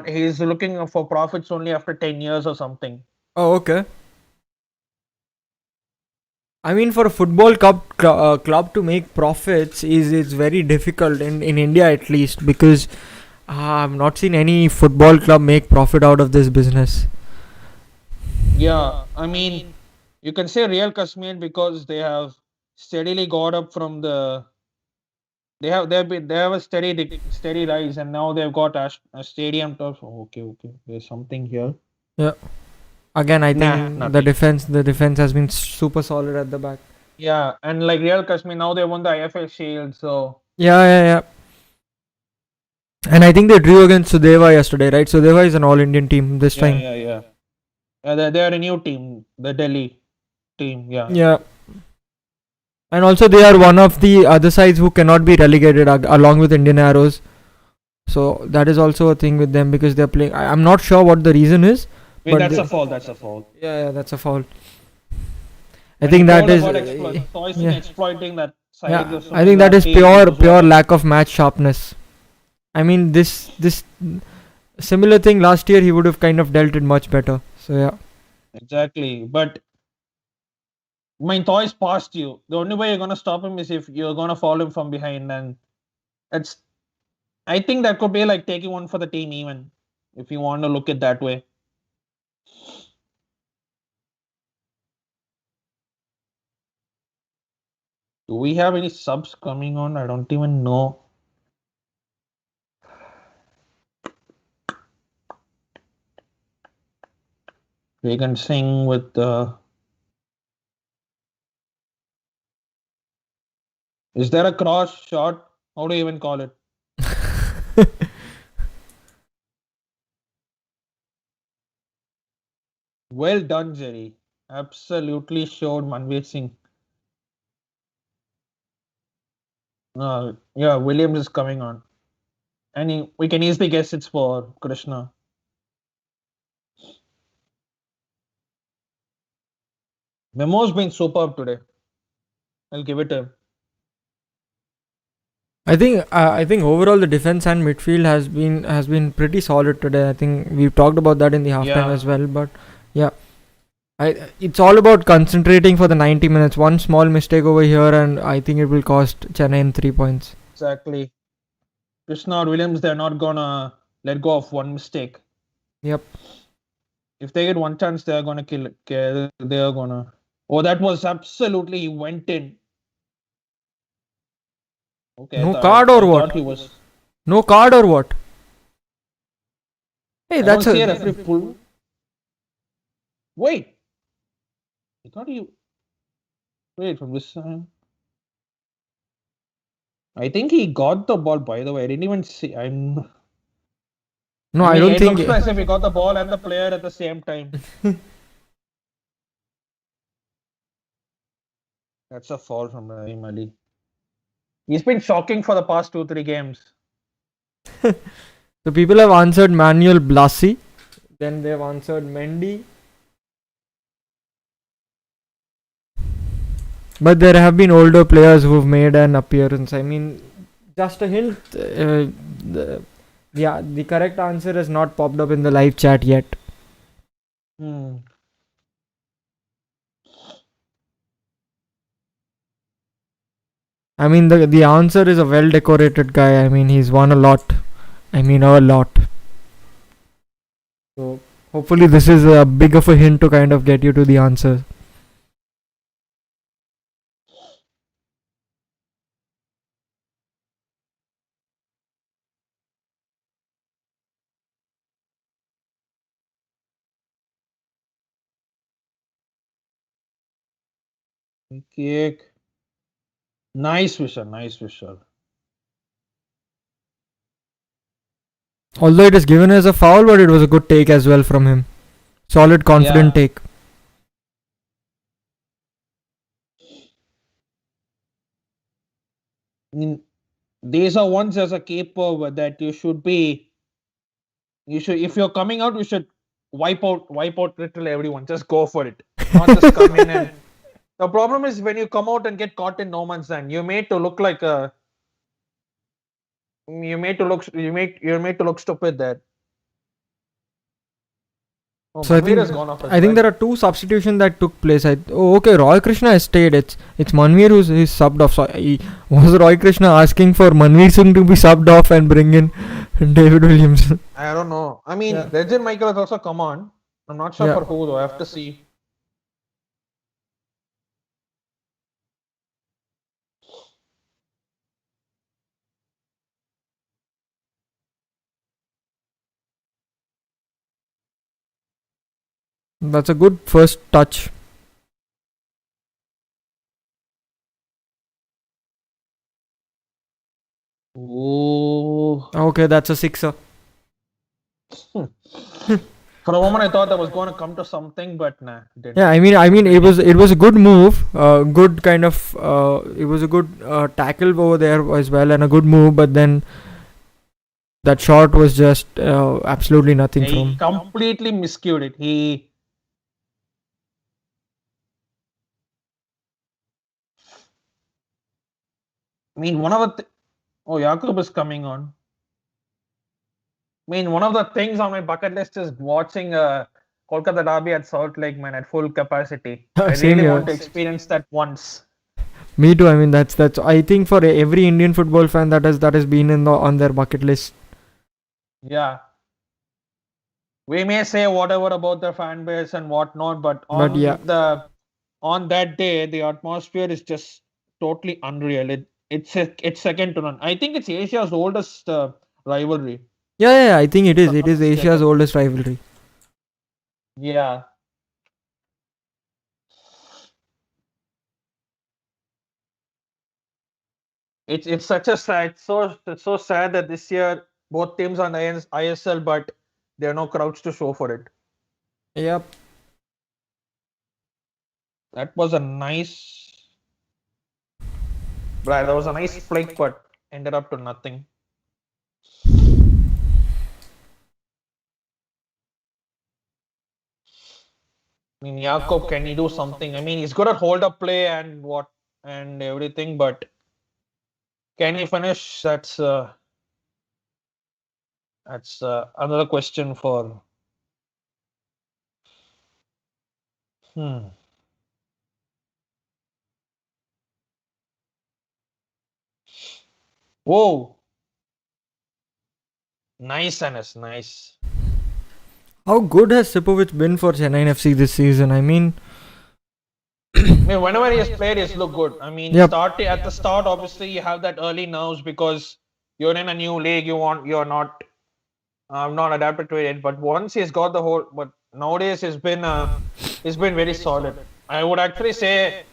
he's looking for profits only after 10 years or something. Oh, okay. I mean, for a football club to make profits is very difficult in India at least, because I've not seen any football club make profit out of this business. Yeah, I mean, you can say Real Kashmir because they have steadily got up from the. They have a steady rise, and now they've got a stadium to. Oh, okay. There's something here. Yeah. Again, I Nah, think nothing. the defense has been super solid at the back. Yeah, and like Real Kashmir now they won the IFL Shield, so Yeah. And I think they drew against Sudeva yesterday, right? Sudeva is an all Indian team this time. yeah. They're a new team, the Delhi team. Yeah, Yeah. And also, they are one of the other sides who cannot be relegated along with Indian Arrows. So that is also a thing with them because they're playing. I'm not sure what the reason is, wait, but that's a fall. That's a fall. yeah, that's a foul. I And think you that told is about Toys yeah, exploiting that side yeah. of I think that is team as pure well. lack of match sharpness. I mean, this similar thing last year he would have kind of dealt it much better. So yeah. Exactly, but I mean, Toys passed you. The only way you're gonna stop him is if you're gonna follow him from behind, and it's. I think that could be like taking one for the team, even if you want to look at that way. Do we have any subs coming on? I don't even know. We can sing with the. Is there a cross shot? How do you even call it? Well done, Jerry. Absolutely showed Manveer Singh. Yeah, Williams is coming on. And we can easily guess it's for Krishna. Memo's been superb today. I'll give it a. I think overall the defense and midfield has been pretty solid today. I think we've talked about that in the halftime as Yeah, well. But yeah, it's all about concentrating for the 90 minutes. One small mistake over here, and I think it will cost Chennai 3 points. exactly. Krishna or Williams, they're not gonna let go of one mistake. Yep. If they get one chance, they're gonna kill it. They're gonna. Oh, that was absolutely. He went in. Okay, No card or I what? thought he was. No card or what? Hey, I don't that's see a a referee pull. Wait, I thought he. Wait, from this side. I think he got the ball. By the way, I didn't even see. no. I I mean, don't it think. looks as if he got the ball and the player at the same time. That's a foul from Rahim Ali. He's been shocking for the past 2-3 games. So people have answered Manuel Blasi. Then they've answered Mendy. But there have been older players who've made an appearance. I mean, just a hint. The correct answer has not popped up in the live chat yet. Hmm. I mean, the answer is a well decorated guy. I mean, he's won a lot. I mean, a lot. So hopefully, this is a big of a hint to kind of get you to the answer. Kick. Nice whistle. Nice whistle. Although it is given as a foul, but it was a good take as well from him. Solid, confident Yeah. take. I mean, these are ones as a keeper that you should be. You should, if you're coming out, you should wipe out literally everyone. Just go for it. Not just come in and The problem is when you come out and get caught in no man's land, you're made to look like a. You're made to look stupid there. Oh, So I Manveer think has gone off as I think well. there are two substitutions that took place. Okay, Roy Krishna has stayed. It's Manveer who's subbed off. So was Roy Krishna asking for Manveer Singh to be subbed off and bring in David Williams? I don't know. I mean, Yeah. Legend Michael has also come on. I'm not sure Yeah. for who though. I have to see. That's a good first touch. Ooh. Okay, that's a sixer. For a moment, I thought that was going to come to something, but nah, didn't. Yeah, I mean, it was a good move. Good kind of. It was a good tackle over there as well, and a good move. But then that shot was just absolutely nothing He from. completely miscued it. I mean, one of the. Oh, Jakub is coming on. I mean, one of the things on my bucket list is watching Kolkata Derby at Salt Lake, man, at full capacity. I Same really here. want to experience that once. Me too. I mean, that's. I think for every Indian football fan that has been on their bucket list. Yeah. We may say whatever about the fan base and whatnot, but But yeah, on that day, the atmosphere is just totally unreal. It's second to none. I think it's Asia's oldest rivalry. yeah. I think it If is. I'm It not is Asia's mistaken. oldest rivalry. Yeah. It's such a sad. It's so sad that this year both teams are in the ISL, but there are no crowds to show for it. Yep. That was a nice, right? That was a nice flick, but ended up to nothing. I mean, Jakob, can he do something? I mean, he's good at hold up play and what and everything, but can he finish? That's another question for. Hmm. Whoa, nice, Anas, nice. How good has Sipovic been for Chennai FC this season? I mean, I mean, whenever he has played, he's looked good. I mean, yep. start at the start, obviously, you have that early nerves because you're in a new league. You're not adapted to it. But once he's got the whole, but nowadays he's been very solid. I would actually say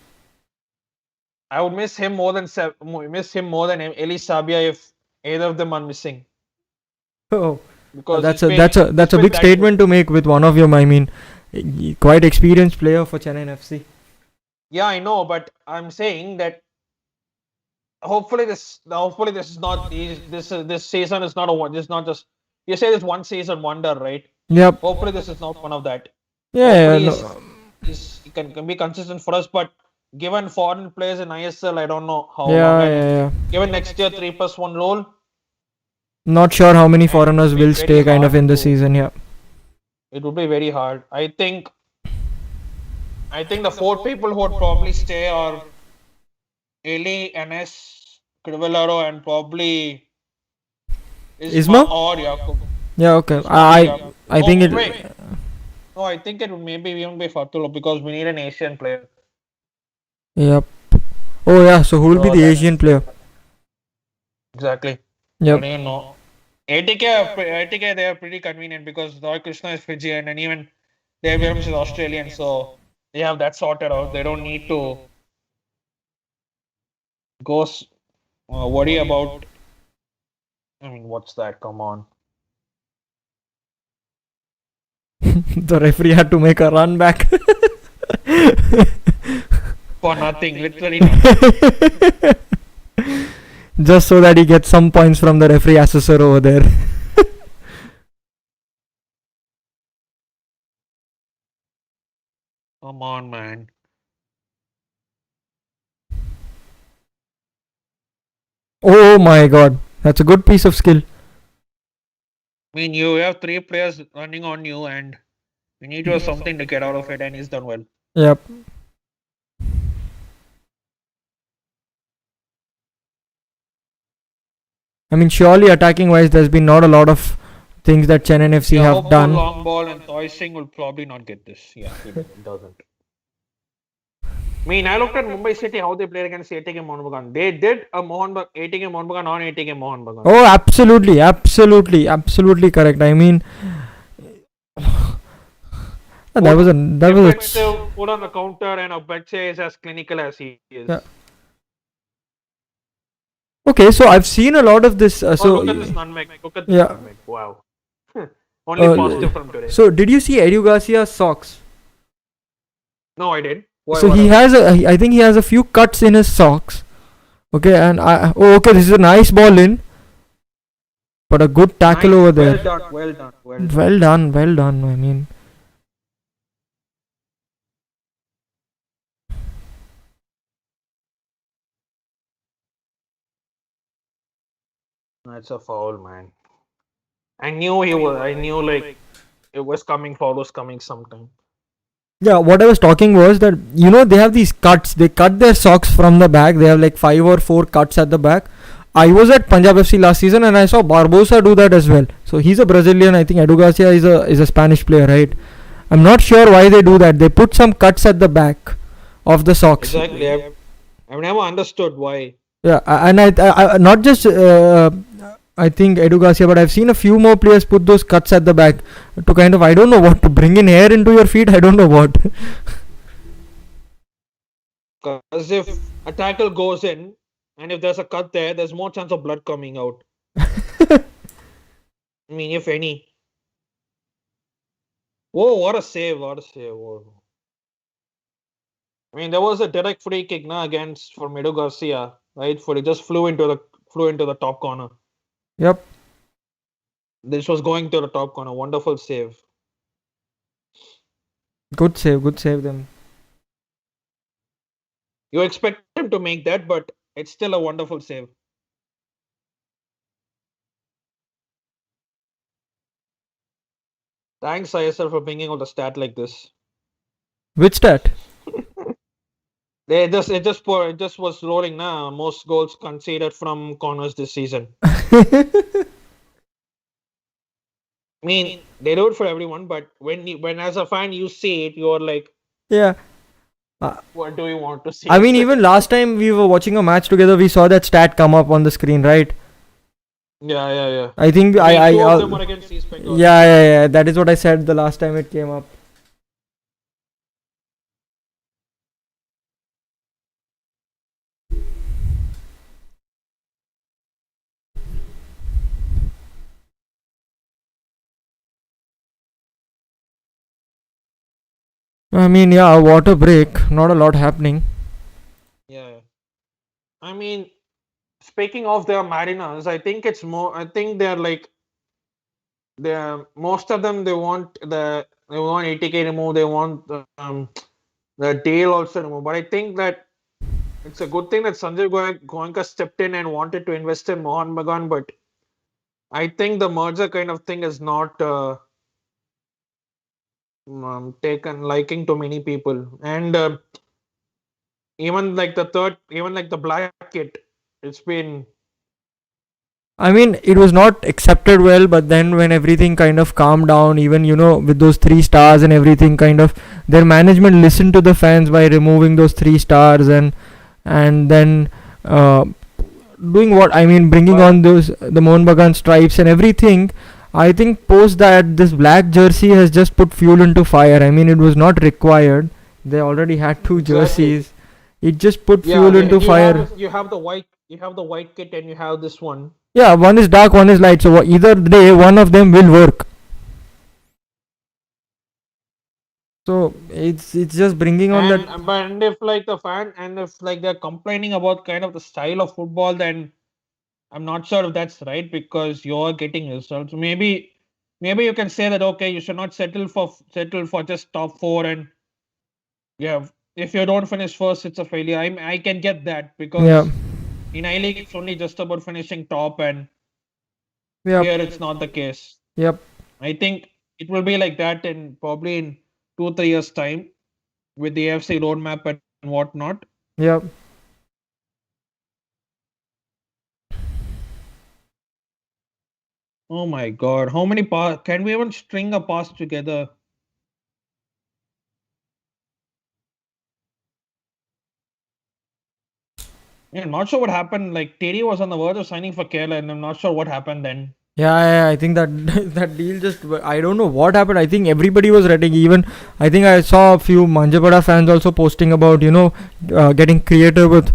I would miss him more than miss him more than Eli Sabia if either of them are missing Oh, because that's a been big that good. statement to make with one of your. I mean, quite experienced player for Chennai FC. Yeah, I know, but I'm saying that hopefully this is not this season is not a one. This is not just you say this one season wonder, right? Yep. Hopefully this is not one of that. Yeah. Hopefully No. he can be consistent for us, but given foreign players in ISL, I don't know how long, Yeah. and Yeah. given next year 3+1 rule, Not sure how many and it foreigners would be will very stay kind of hard in the to. season. Yeah. It would be very hard. I think the four people who would probably stay are Eli, NS, Crivellaro, and probably Isma? Isma or Jakub. Yeah. Okay. Isma or Jakub. I think Oh it. wait, no, I think it would maybe even be Fatullah because we need an Asian player. Yep. Oh yeah. So who will be So the that's Asian player? exactly. I Yep. don't even know. ATK, they are pretty convenient because Roy Krishna is Fijian and even Dave Williams is Australian, so they have that sorted out. They don't need to worry about. I mean, what's that? Come on. The referee had to make a run back. For nothing, literally nothing. Just so that he gets some points from the referee assessor over there. Come on, man. Oh my god, that's a good piece of skill. I mean, you have three players running on you, and you need to have something to get out of it, and he's done well. Yep. I mean, surely attacking wise, there's been not a lot of things that Chennaiyin FC Yeah, have hopeful done. long ball and Toy Singh will probably not get this. Yeah, he doesn't. I mean, I looked at Mumbai City how they played against ATK Mohun Bagan. They did a ATK Mohun Bagan on ATK Mohun Bagan. Oh, absolutely, absolutely, absolutely correct. I mean, that was a Effective, put on the counter, and Abache is as clinical as he is. Yeah. Okay, so I've seen a lot of this. Look at this nutmeg. Look at this nutmeg. Wow. Only positive from today. So did you see Edu Garcia's socks? No, I did. So he has I think he has a few cuts in his socks. Okay, and okay, this is a nice ball in, but a good tackle over there. Well done. Well done. I mean, that's a foul, man. I knew he was. I knew like it was coming. Foul was coming sometime. yeah, what I was talking was that they have these cuts. They cut their socks from the back. They have like 5 or 4 cuts at the back. I was at Punjab FC last season and I saw Barbosa do that as well. So he's a Brazilian. I think Edu Garcia is a Spanish player, right? I'm not sure why they do that. They put some cuts at the back of the socks. Exactly. I've never understood why. Yeah, and I not just I think Edu Garcia, but I've seen a few more players put those cuts at the back to kind of, I don't know what, to bring in air into your feet. I don't know what. Because if a tackle goes in and if there's a cut there, there's more chance of blood coming out. I mean, if any. Whoa, what a save. Whoa. I mean, there was a direct free kick against from Edu Garcia, right? For it just flew into the top corner. Yep. This was going to the top corner. Wonderful save. Good save them. You expect him to make that, but it's still a wonderful save. Thanks, ISL, for bringing out a stat like this. Which stat? It just was rolling now. Most goals conceded from corners this season. I mean, they do it for everyone, but when as a fan you see it, you're like, yeah. What do you want to see? I mean, even last time we were watching a match together, we saw that stat come up on the screen, right? Yeah. I think two of them were against East Bengal. Yeah. That is what I said the last time it came up. I mean, yeah, water break. Not a lot happening. Yeah. I mean, speaking of their Mariners, I think it's more. I think they're like, most of them they want ATK removed. They want the deal also removed. But I think that it's a good thing that Sanjay Goenka stepped in and wanted to invest in Mohun Bagan, but I think the merger kind of thing is not taken liking to many people, and even like the black kit, it's been. I mean, it was not accepted well, but then when everything kind of calmed down, even with those 3 stars and everything, kind of their management listened to the fans by removing those 3 stars and then doing what I mean, bringing on the Mohun Bagan stripes and everything. I think post that, this black jersey has just put fuel into fire. I mean, it was not required. They already had 2 jerseys. It just put fuel into fire. You have the white kit and you have this one. Yeah, one is dark, one is light. So either day, one of them will work. So it's just bringing on that. And if like the fan, and if like they're complaining about kind of the style of football, then I'm not sure if that's right, because you're getting results. Maybe you can say that, okay, you should not settle for just top 4, and yeah, if you don't finish first, it's a failure. I can get that, because In I League, it's only just about finishing top, and Yep. here it's not the case. Yep. I think it will be like that in probably in 2 3 years time with the AFC roadmap and whatnot. Yep. Oh my God, how many pass can we even string a pass together? Yeah, I'm not sure what happened. Like Terry was on the verge of signing for Kerala, and I'm not sure what happened then. Yeah, I think that that deal just I don't know what happened. I think everybody was ready. Even I think I saw a few Manjapada fans also posting about getting creative with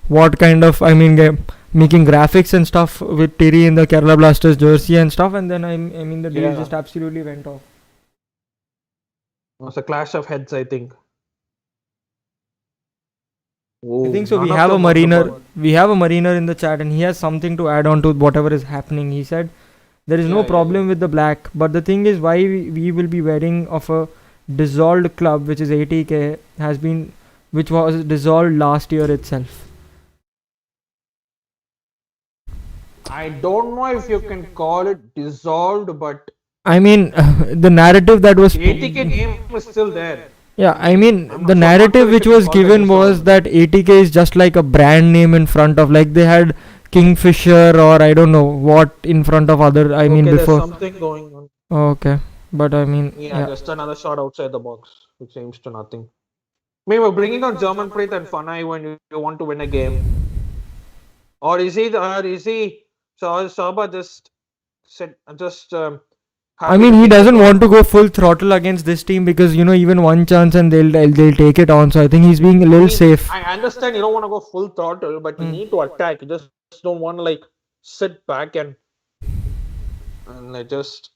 what kind of making graphics and stuff with Tiri in the Kerala Blasters jersey and stuff. And then I mean the deal Yeah, just absolutely went off. it was a clash of heads, I think. I Oh, think so. none of them won the ball. We have a mariner in the chat, and he has something to add on to whatever is happening. He said there is no Yeah. problem with the black, but the thing is why we will be wearing of a dissolved club, which is ATK, has been which was dissolved last year itself. I don't know if you can call it dissolved, but I mean, the narrative that was the ATK name is still there. yeah, I I mean, mean, I'm the not, so I'm not narrative sure if which you can was call that given was dissolved. that ATK is just like a brand name in front of, like they had Kingfisher or I don't know what in front of other. I mean, Okay, there's before. something going on. Okay, but I mean, Yeah, yeah. just another shot outside the box, which seems to nothing. Maybe we're bringing on German Prit and Fanai when you want to win a game. Or is he, so Saba just said, just I happy mean, to he kick the doesn't ball? want to go full throttle against this team because even one chance and they'll take it on. So I think he's being a I little mean, safe. I understand you don't want to go full throttle, but you Mm. need to attack. You just don't want to like sit back and like, just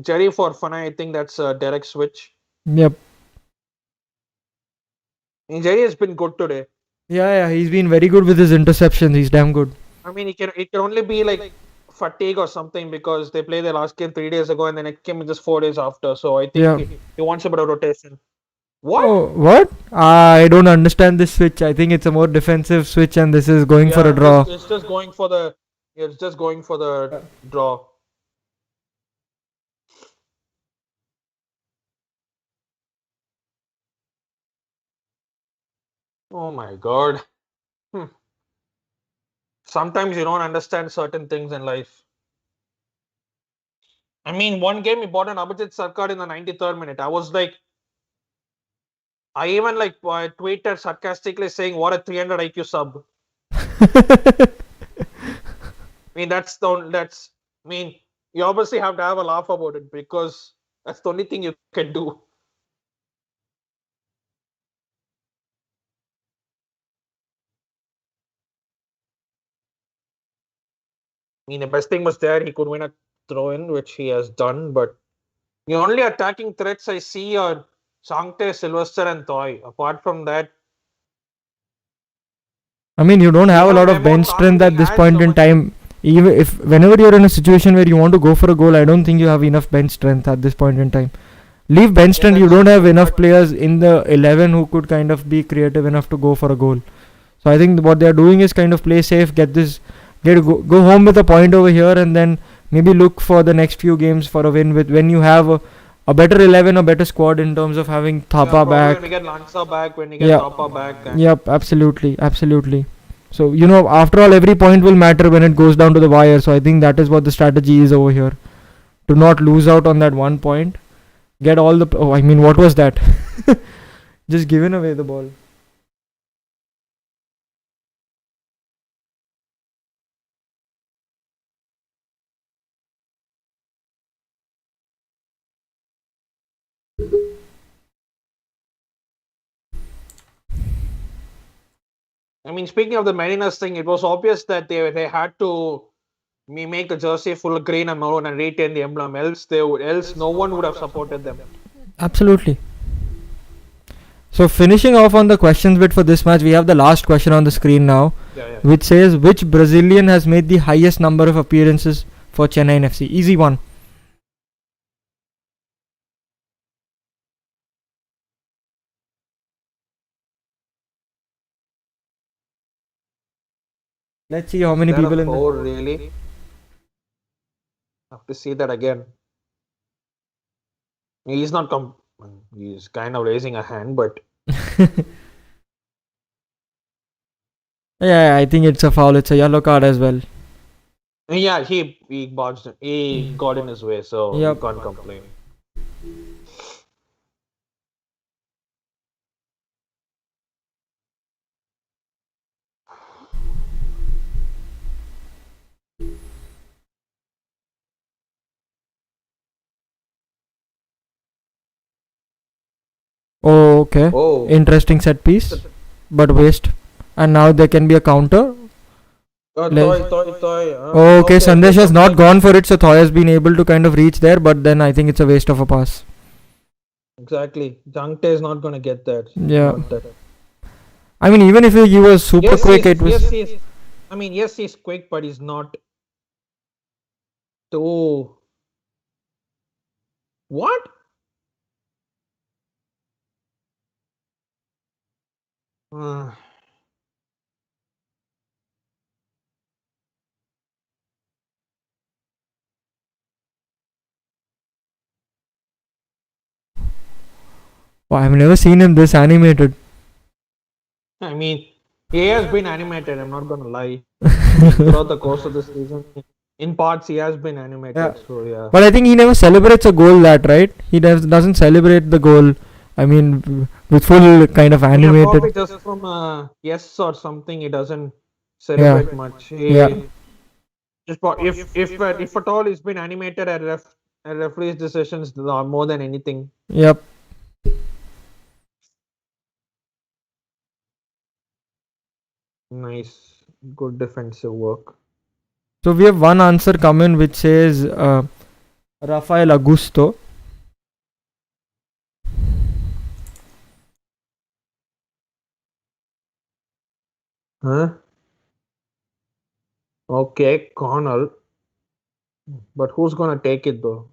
Jerry for fun. I think that's a direct switch. Yep. And Jerry has been good today. Yeah, he's been very good with his interceptions. He's damn good. I mean, it can only be like fatigue or something because they played their last game 3 days ago and then it came just 4 days after. So I think Yeah. he wants a bit of rotation. What? Oh, what? I don't understand this switch. I think it's a more defensive switch, and this is going for a Yeah, draw. it's just going for the it's just going for the draw. Oh my god. Hmm. Sometimes you don't understand certain things in life. I mean, one game he bought an Abhijit Sarkar in the 93rd minute. I was like, I even like tweeted sarcastically saying, "What a 300 IQ sub." I mean, that's. I mean, you obviously have to have a laugh about it because that's the only thing you can do. I mean, the best thing was there he could win a throw in, which he has done. But the only attacking threats I see are Sankte, Sylvester, and Toy. Apart from that, I mean, you don't we have a have lot of Memo. bench Can't strength really at this add point so in much. time. Even if whenever you're in a situation where you want to go for a goal, I don't think you have enough bench strength at this point in time. Leave bench Yeah, strength. You that's don't have true. enough But players in the 11 who could kind of be creative enough to go for a goal. So I think what they're doing is kind of play safe, go home with a point over here, and then maybe look for the next few games for a win. With when you have a better 11, a better squad in terms of having yeah, Thapa probably when back. we get Lanza back, when we get Yeah, Tapa back, and yep, absolutely. So after all, every point will matter when it goes down to the wire. So I think that is what the strategy is over here, to not lose out on that one point. Get all the. Oh, I mean, what was that? Just giving away the ball. I mean, speaking of the Mariners thing, it was obvious that they had to make the jersey full of green and maroon and retain the emblem. Else no one would have supported them. Absolutely. So finishing off on the questions bit for this match, we have the last question on the screen now, Yeah, yeah. which says which Brazilian has made the highest number of appearances for Chennai FC? Easy one. Let's see how Is many there a people in the. four really? Have to see that again. He's not he's kind of raising a hand, but Yeah, I think it's a foul. It's a yellow card as well. yeah, he botched it. He got in his way, so you Yep. can't complain. Oh, okay. Oh, Interesting set piece, but waste. And now there can be a counter. toy. Oh, okay, Okay, Sandesh has not okay. gone for it, so Thoy has been able to kind of reach there, but then I think it's a waste of a pass. Exactly. Jangte is not gonna get that. Yeah. Not that. I mean, even if he was super quick, it was. He's. I mean, yes, he's quick, but he's not too. What? Uh, Oh, I've never seen him this animated. I mean, he has been animated. I'm not gonna lie. I mean, throughout the course of the season, in parts he has been animated. Yeah. So yeah. But I think he never celebrates a goal that, right? He doesn't celebrate the goal. I mean, with full kind of Yeah, animated. probably just from yes or something. He doesn't Yeah. celebrate much. Yeah. If at all, he's been animated at referee's decisions more than anything. Yep. Nice, good defensive work. So we have one answer coming which says Rafael Augusto. Huh? Okay, Connell. But who's gonna take it though?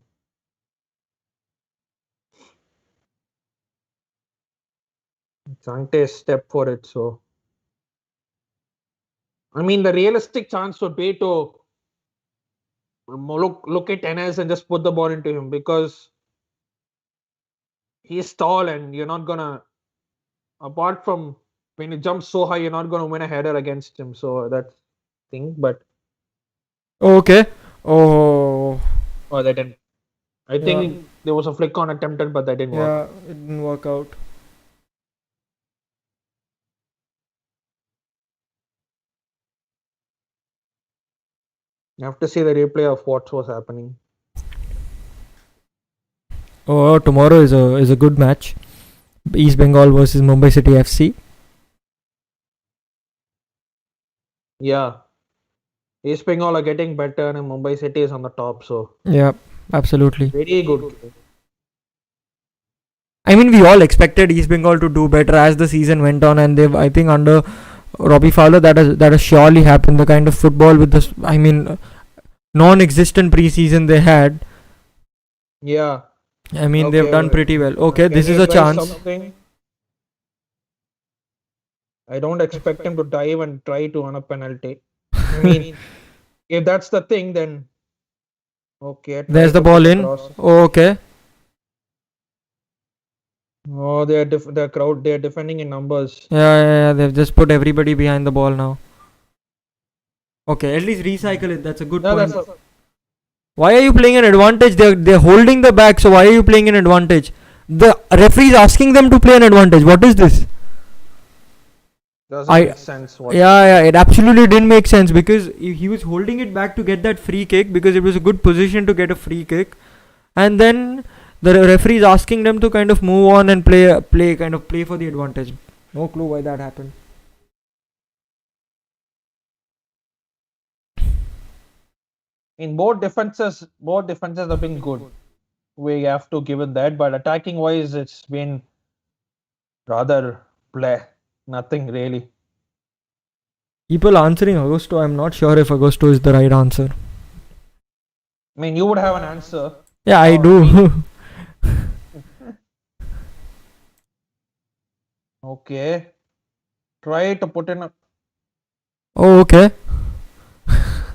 Chante step for it. So I mean, the realistic chance would be to look at Enes and just put the ball into him because he's tall and you're not gonna. Apart from when he jumps so high, you're not gonna win a header against him. So that's thing. But Okay. Oh. oh, that didn't. I Yeah. think there was a flick on attempted, but that didn't work. Yeah. It didn't work out. You have to see the replay of what was happening. Oh, tomorrow is a good match. East Bengal versus Mumbai City FC. Yeah, East Bengal are getting better, and Mumbai City is on the top. So Yeah. Absolutely. very good. I mean, we all expected East Bengal to do better as the season went on, and they've, I think, under Robbie Fowler, that has surely happened. The kind of football with this, I mean, non-existent preseason they had. Yeah. I mean, they've done pretty well. Okay, Can this you is a advise chance. something? I don't expect him to dive and try to earn a penalty. I mean, if that's the thing, then okay. try There's the to ball put in. across. Okay. Oh, the crowd. They are defending in numbers. Yeah. They've just put everybody behind the ball now. Okay, at least recycle it. That's a good No, point. that's Why are you playing an advantage? They're holding the back, so why are you playing an advantage? The referee is asking them to play an advantage. What is this? doesn't make sense. Yeah, it absolutely didn't make sense because he was holding it back to get that free kick because it was a good position to get a free kick, and then the referee is asking them to kind of move on and play for the advantage. No clue why that happened. In both defenses have been good. We have to give it that, but attacking wise, it's been rather play. Nothing really. People answering Agosto. I'm not sure if Agosto is the right answer. I mean, you would have an answer. Yeah, I do. Okay. Try to put in a. Oh, okay.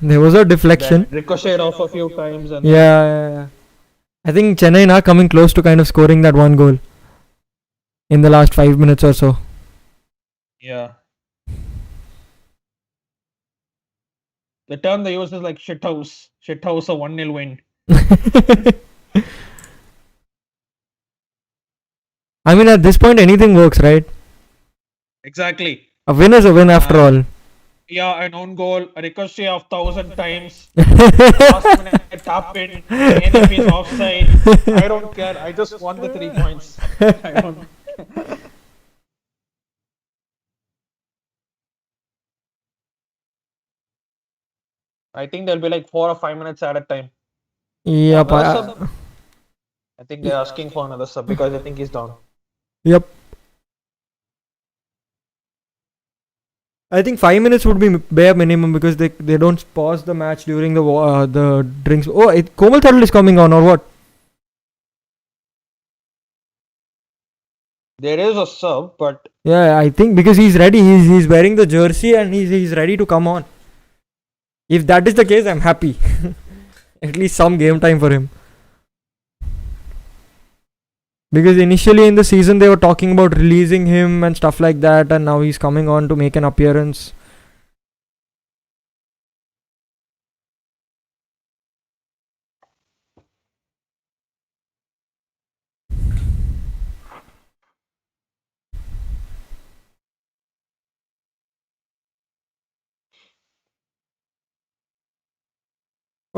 there was a deflection. Then ricocheted off a few times and Yeah. I think Chennai are coming close to kind of scoring that one goal in the last 5 minutes or so. yeah. The term they use is like shithouse. Shithouse, a 1-0 win. I mean, at this point, anything works, right? Exactly. A win is a win after all. Yeah, an own goal, a ricochet of 1,000 times. Last minute tap in, even if he's offside. I don't care. I just want the 3 points. I don't. I think there'll be like 4 or 5 minutes at a time. Yep. Another sub? I think they're asking for another sub because I think he's down. Yep. I think 5 minutes would be bare minimum because they don't pause the match during the drinks. Oh, Komal Turtle is coming on or what? There is a sub, but Yeah, I think because he's ready. He's wearing the jersey and he's ready to come on. If that is the case, I'm happy. At least some game time for him. Because initially in the season they were talking about releasing him and stuff like that, and now he's coming on to make an appearance.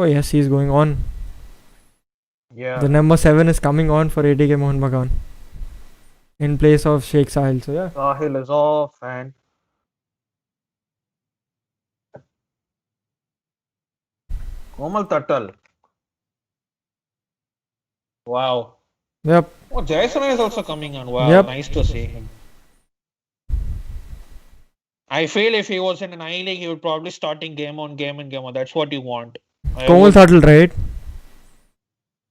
Oh yes, he's going on. yeah. The number 7 is coming on for ATK Mohun Bagan in place of Sheikh Sahil. So yeah. Sahil is off and Komal Tattal. Wow. Yep. Oh, Jason is also coming on. Wow, Yep. nice to see him. I feel if he was in an I League, he would probably starting game on. That's what you want. Komal Turtle, right?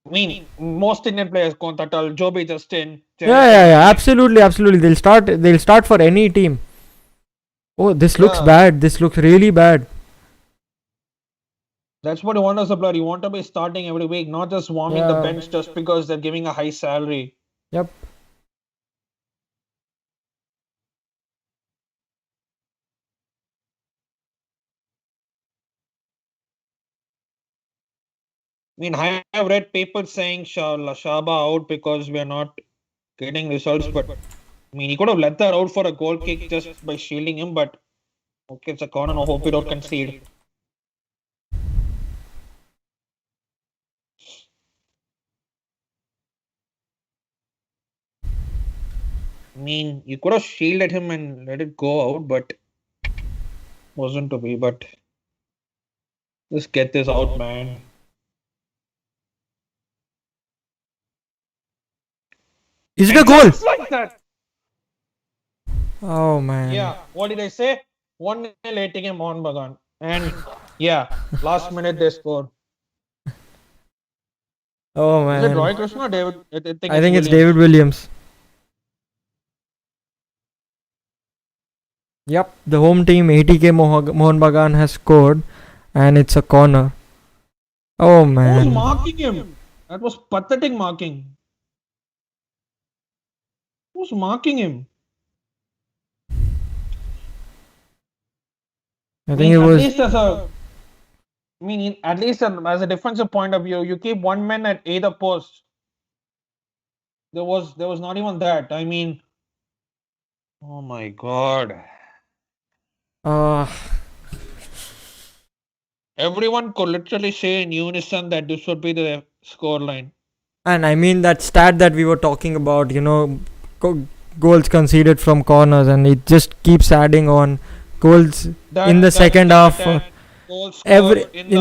I mean, most Indian players, Kontatal, Joby Justin. Yeah. Absolutely. They'll start for any team. Oh, this looks bad. This looks really bad. That's what you want as a player. You want to be starting every week, not just warming the bench just because they're giving a high salary. Yep. I mean, I have read people saying Shaba out because we're not getting results, but I mean, he could have let that out for a goal kick just by shielding him, but okay, it's a corner. No hope we don't concede. I mean, you could have shielded him and let it go out, but wasn't to be. But just get this out, man. Is it a goal? Just like that. Oh man. Yeah. What did I say? 1-0 ATK Mohun Bagan. And yeah, last minute they scored. Oh man. Is it Roy Krishna or David? I think it's David Williams. Yep, the home team ATK Mohun Bagan has scored, and it's a corner. Oh man. Who's marking him? That was pathetic marking. Who's marking him? I think it was. At least as a defensive point of view, you keep one man at either post. There was not even that. I mean, oh my god. Everyone could literally say in unison that this would be the score line. And I mean that stat that we were talking about, goals conceded from corners, and it just keeps adding on. Goals in the second half. In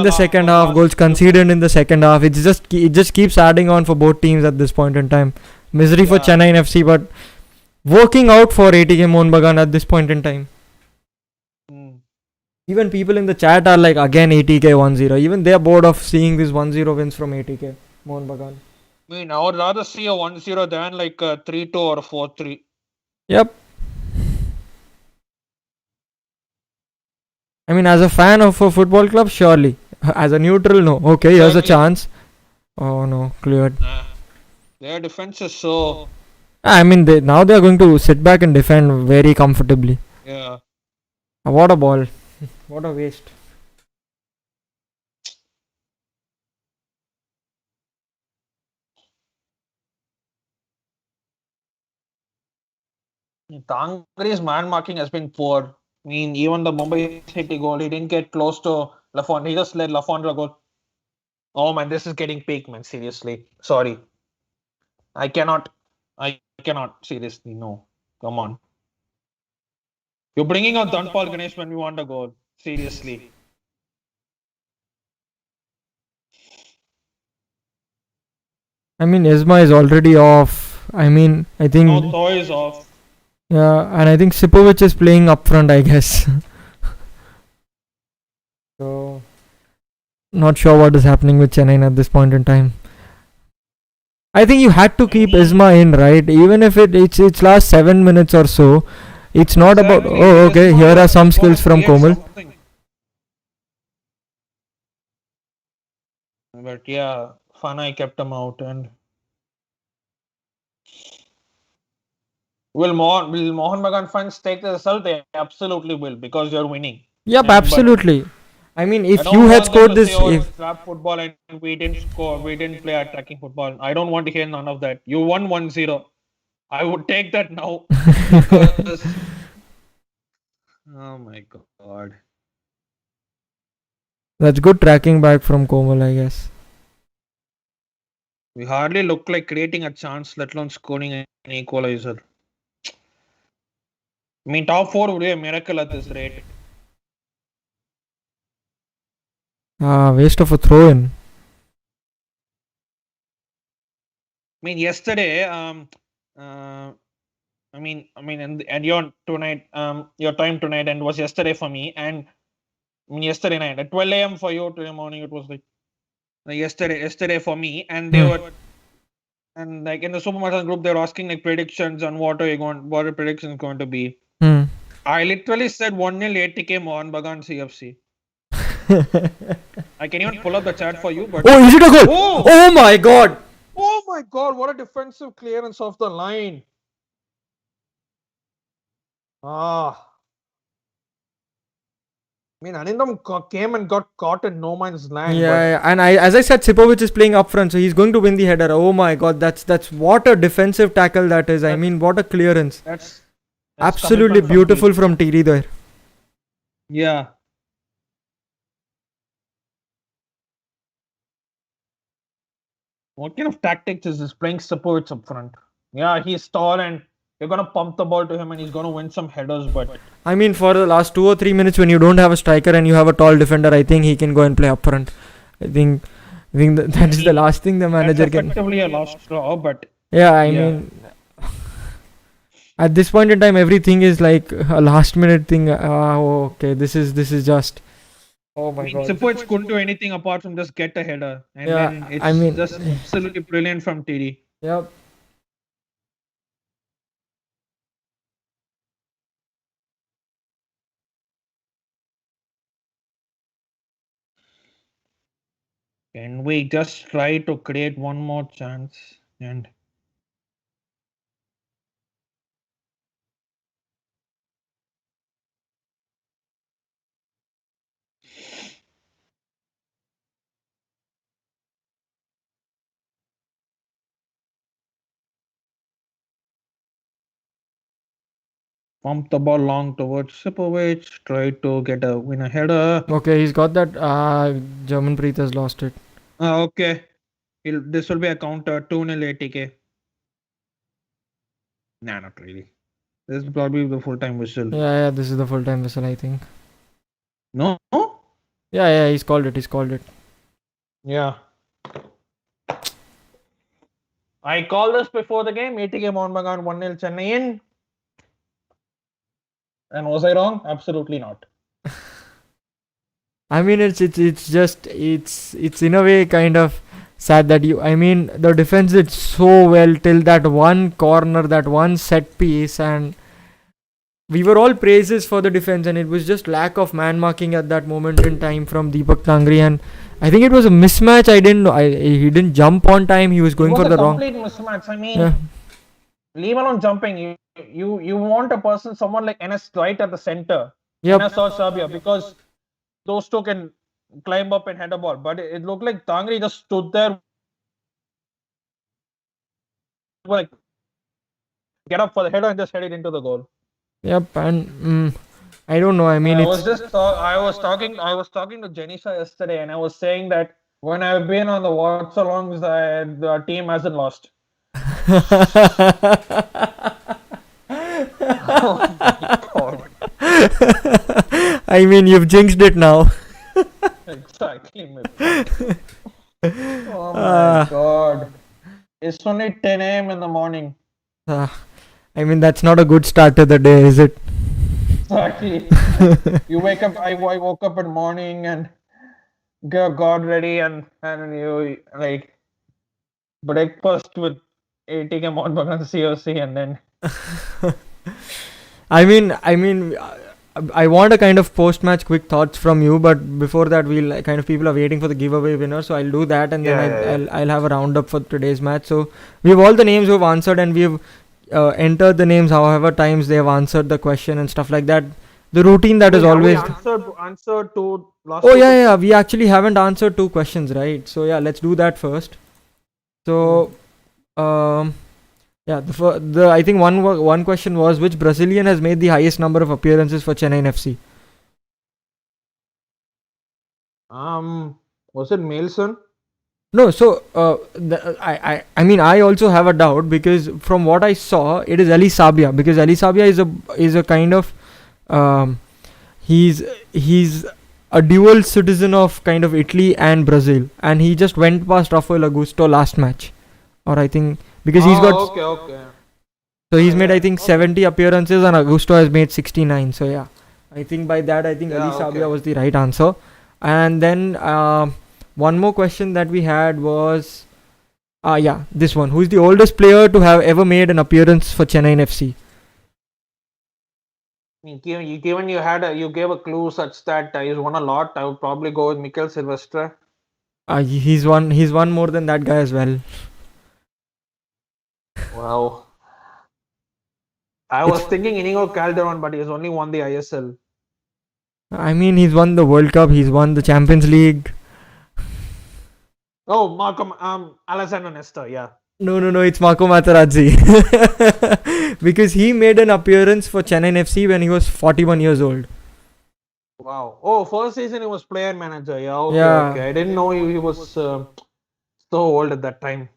the second half, goals conceded in the second half. It just keeps adding on for both teams at this point in time. Misery for Chennaiyin FC, but working out for ATK Mohun Bagan at this point in time. Even people in the chat are like, again ATK 1-0. Even they are bored of seeing these 1-0 wins from ATK Mohun Bagan. I mean, I would rather see a 1-0 than like a 3-2 or a 4-3. Yep. I mean, as a fan of a football club, surely. As a neutral, no. Okay, here's a Exactly. chance. Oh no, cleared. Their defense is so. I mean, now they are going to sit back and defend very comfortably. Yeah. What a ball. What a waste. Tangri's man marking has been poor. I mean, even the Mumbai City goal, he didn't get close to Lafond. He just let Lafondra go. Oh man, this is getting peak, man. Seriously. Sorry. I cannot. I cannot. Seriously, no. Come on. You're bringing out Dhanpal Ganesh when we want a goal. Seriously. I mean, Esma is already off. I mean, I Now think. Toy is off. Yeah, and I think Sipovic is playing up front, I guess. So, not sure what is happening with Chennai at this point in time. I think you had to I keep mean, Isma in, right? Even if it's last 7 minutes or so, it's not about. exactly. Oh, okay. Here are Isma some is skills gonna from create Komal. something. But yeah, Fanai kept him out. And will Mohun Bagan fans take the result? They absolutely will because you're winning. Yep, And but absolutely. I mean, I if you don't had want them scored to say, this, "Oh, it if was trap football and we didn't score, we didn't play attacking football." I don't want to hear none of that. You won 1-0. I would take that now because oh my god, that's good tracking back from Komal, I guess. we hardly look like creating a chance, let alone scoring an equalizer. I mean, top four would be a miracle at this rate. Waste of a throw in. I mean, yesterday, and your tonight, your time tonight, and was yesterday for me, and I mean, yesterday night at 12 a.m. for you today morning, it was like yesterday for me, and they Hmm. were and like in the Supermachans group, they were asking like predictions on what are predictions going to be. Hmm. I literally said 1-0 ATK Mohun Bagan CFC. I can even pull up the chat for you, but Oh, is it a goal? oh, Oh my god! oh my god, what a defensive clearance off the line. Ah, I mean, Anindam came and got caught in no man's land, Yeah, but yeah, and as I said, Sipovic is playing up front, so he's going to win the header. Oh my god, that's what a defensive tackle that is. I that, mean, what a clearance! that's Absolutely commitment from beautiful TD. from Tiri there. Yeah. What kind of tactics is this? Playing supports up front. Yeah, he's tall and you're gonna pump the ball to him and he's gonna win some headers, but I mean, for the last 2 or 3 minutes, when you don't have a striker and you have a tall defender, I think he can go and play up front. I think, that I is the mean last thing the that's manager can. effectively a last straw, but Yeah, I yeah. mean, at this point in time, everything is like a last minute thing. Okay, this is just. Oh I my mean god. supports couldn't do anything apart from just get a header. And Yeah, then I it's mean, just absolutely brilliant from TD. yep. Can we just try to create one more chance? And pump the ball long towards Sipovic, try to get a win a header. Okay, he's got that. German Preet has lost it. Okay. This will be a counter 2-0 ATK. Nah, not really. This is probably the full time whistle. Yeah, this is the full time whistle, I think. No? Yeah, he's called it. He's called it. Yeah. I called this before the game. ATK Mohun Bagan 1-0 Chennaiyin. And was I wrong? Absolutely not. I mean, it's just it's in a way kind of sad that you. I mean, the defense did so well till that one corner, that one set piece, and we were all praises for the defense, and it was just lack of man marking at that moment in time from Deepak Tangri. And I think it was a mismatch. I didn't know. He didn't jump on time. He was It going was for a the wrong. complete mismatch. I Yeah. mean, leave alone jumping. You want a person, someone like NS right at the center, Yep. NS or Serbia, because those two can climb up and head a ball. But it looked like Tangri just stood there, like get up for the header and just head it into the goal. Yep. And I don't know. I mean, it's. I was talking to Janisha yesterday, and I was saying that when I've been on the watch alongs, the team hasn't lost. Oh my god! I mean, you've jinxed it now. Exactly, my friend. Oh my Uh, god! It's only 10 a.m. in the morning. uh, I mean, that's not a good start to the day, is it? Exactly. You wake up. I woke up in the morning and got ready, and you like breakfast with ATK Mohun Bagan COC, and then I want a kind of post-match quick thoughts from you, but before that, we'll kind of people are waiting for the giveaway winner, so I'll do that, and then yeah, yeah, yeah. I'll have a roundup for today's match. So we have all the names who've answered, and we've entered the names however times they have answered the question and stuff like that. The routine that is Wait, have we always. answered to last Oh two yeah, yeah, questions? we actually haven't answered two questions, right? So yeah, let's do that first. Hmm. So um. Yeah, the I think one question was which Brazilian has made the highest number of appearances for Chennai FC? Was it Mailson? No, so I mean I also have a doubt because from what I saw it is Ali Sabia, because Ali Sabia is a kind of um, he's he's a dual citizen of kind of Italy and Brazil, and he just went past Rafael Augusto last match, or I think because he's got, Oh, okay, okay. so Ah, he's made I yeah, think okay. 70 appearances and Augusto has made 69. So yeah, I think by that I think Ali Yeah, Sabia okay. was the right answer. And then one more question that we had was yeah, this one. Who is the oldest player to have ever made an appearance for Chennai FC? Given you gave a clue such that he's won a lot, I would probably go with Mikel Silvestre. He's won more than that guy as well. Wow. I It's was thinking Inigo Calderon, but he's only won the ISL. I mean he's won the World Cup, he's won the Champions League. Oh, Malcolm, Alessandro Nesta, yeah. No, no, no, it's Marco Materazzi. Because he made an appearance for Chennai FC when he was 41 years old. Wow. Oh, first season he was player manager. Yeah, okay, Yeah. okay. I didn't know he was so old at that time.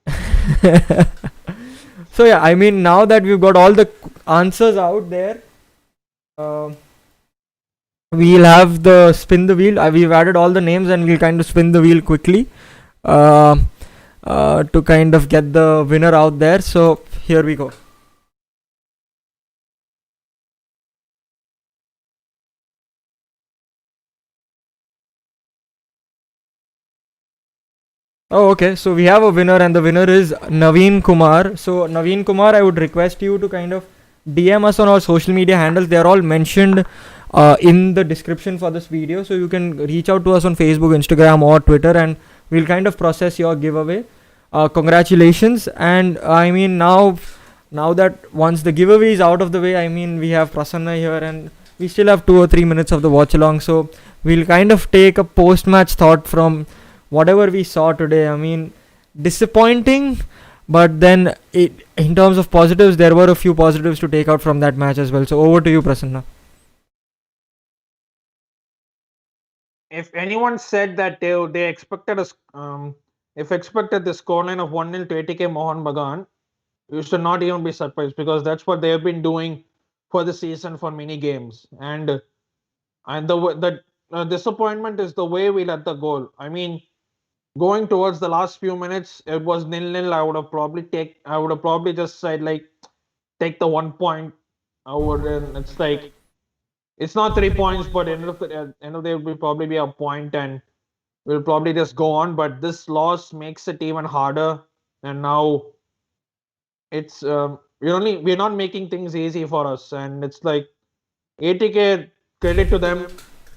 So yeah, I mean now that we've got all the answers out there, uh, we'll have the spin the wheel. We've added all the names and we'll kind of spin the wheel quickly uh, to kind of get the winner out there. So here we go. Oh, okay. So we have a winner, and the winner is Naveen Kumar. So Naveen Kumar, I would request you to kind of DM us on our social media handles. They are all mentioned in the description for this video, so you can reach out to us on Facebook, Instagram, or Twitter, and we'll kind of process your giveaway. Congratulations! And I mean now that once the giveaway is out of the way, I mean we have Prasanna here, and we still have 2 or 3 minutes of the watch along. So we'll kind of take a post match thought from whatever we saw today. I mean, disappointing, but then in terms of positives, there were a few positives to take out from that match as well. So over to you, Prasanna. If anyone said that they expected us if expected the scoreline of 1-0 to ATK Mohun Bagan, you should not even be surprised because that's what they have been doing for the season for many games. And the disappointment is the way we let the goal. I mean, going towards the last few minutes, it was 0-0. I would have probably just said like take the 1 point. I would, and it's like it's not 3 points, but end of the day will probably be a point, and we'll probably just go on. But this loss makes it even harder, and now it's we're not making things easy for us, and it's like ATK, credit to them,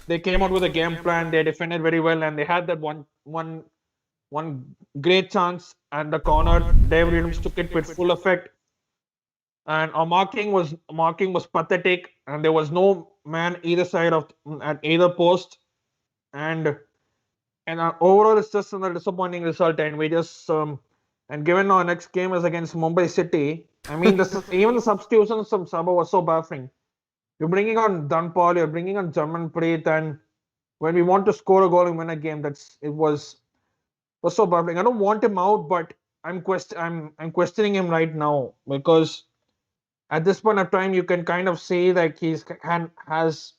they came out with a game plan. They defended very well, and they had that one great chance and the corner. David Williams took it with full effect, and our marking was pathetic, and there was no man either side of at either post, and overall it's just a disappointing result, and we just and given our next game is against Mumbai City. I mean, even the substitutions from Sabah was so baffling. You're bringing on Dunpal, you're bringing on Jarmanpreet, and when we want to score a goal and win a game, it was so baffling. I don't want him out, but I'm questioning him right now because at this point of time, you can kind of see that has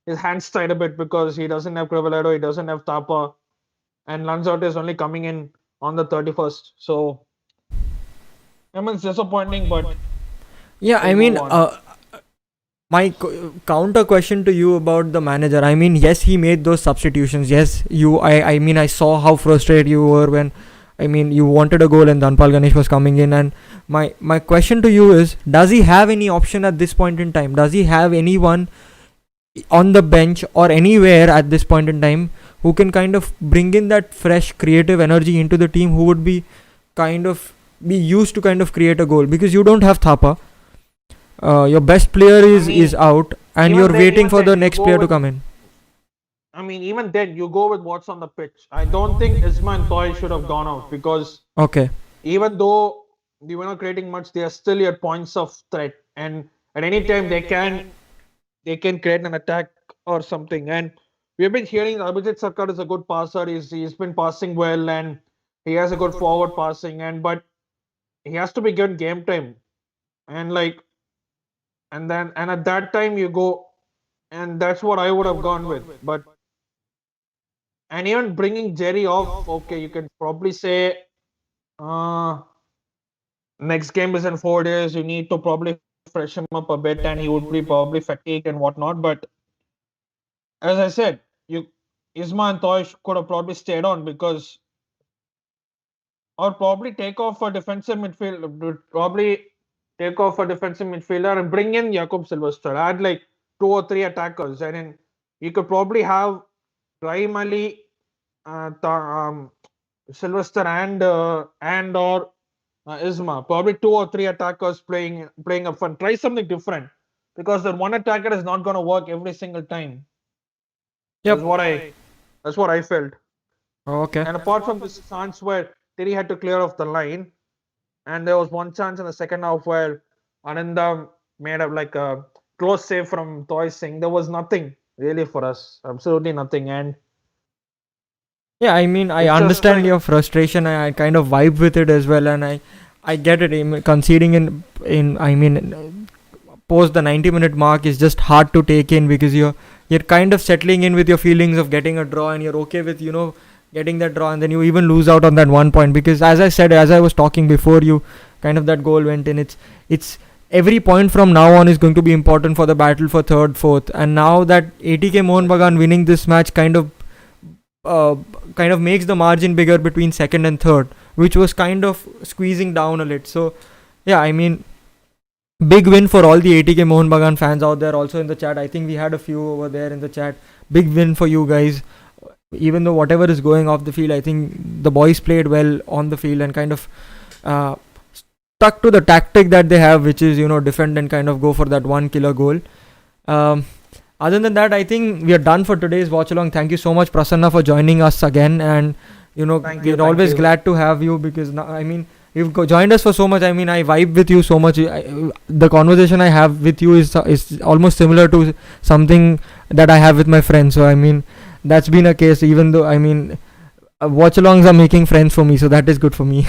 his hands tied a bit because he doesn't have Crivelado, he doesn't have Tapa, and Lanzot is only coming in on the 31st. So, I mean, it's disappointing, but Yeah, I we'll mean, move on. my counter question to you about the manager. I mean, yes, he made those substitutions. Yes, I mean, I saw how frustrated you were when, I mean, you wanted a goal and Dhanpal Ganesh was coming in. And my question to you is, does he have any option at this point in time? Does he have anyone on the bench or anywhere at this point in time who can kind of bring in that fresh creative energy into the team, who would be kind of be used to kind of create a goal? Because you don't have Thapa, your best player I is mean, out, and you're waiting for the next player to come in. even then, you go with what's on the pitch. I don't think Isma and Toy should have gone out because Okay. even though we were not creating much, they are still at points of threat, and at any time they can create an attack or something. And we've been hearing Abhijit Sarkar is a good passer. He's been passing well, and he has a good forward passing. But he has to be given game time, and at that time you go, and that's what I would have gone with. But and even bringing Jerry off, okay, you can probably say uh, next game is in 4 days. You need to probably freshen him up a bit, and he would be probably fatigued and whatnot. But as I said, you Isma and Toy could have probably stayed on because, or probably take off a defensive midfield, probably take off a defensive midfielder and bring in Jakob Silvestre. Add like two or three attackers, and then you could probably have Rahim Ali, Sylvester, and or Isma. Probably two or three attackers playing up front. Try something different because the one attacker is not going to work every single time. That's Yep. what I that's what I felt. Okay. And apart from this chance where Terry had to clear off the line, and there was one chance in the second half where Ananda made up like a close save from Toy Singh. There was nothing really for us, absolutely nothing, and Yeah, I mean, I it's just understand like your frustration. I kind of vibe with it as well, and I get it. Conceding in I mean, post the 90-minute mark is just hard to take in because you're kind of settling in with your feelings of getting a draw, and you're okay with getting that draw, and then you even lose out on that 1 point because, as I said, as I was talking before, you kind of that goal went in. It's every point from now on is going to be important for the battle for third, fourth, and now that ATK Mohun Bagan winning this match uh, kind of makes the margin bigger between second and third, which was kind of squeezing down a little. So, yeah, I mean, big win for all the ATK Mohun Bagan fans out there. Also in the chat, I think we had a few over there in the chat. Big win for you guys. Even though whatever is going off the field, I think the boys played well on the field and kind of uh, stuck to the tactic that they have, which is defend and kind of go for that one killer goal. Um, Other than that, I think we are done for today's watch along. Thank you so much, Prasanna, for joining us again. And thank you, we're thank always you. glad to have you because now, I mean, you've joined us for so much. I mean, I vibe with you so much. The conversation I have with you is almost similar to something that I have with my friends. So I mean, that's been a case. Even though I mean, watch alongs are making friends for me, so that is good for me.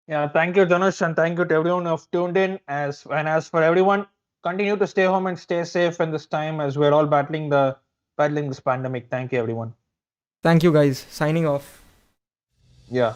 Yeah, thank you, Janush, and thank you to everyone who've tuned in. As for everyone, continue to stay home and stay safe in this time as we're all battling this pandemic. Thank you, everyone. Thank you, guys. Signing off. Yeah.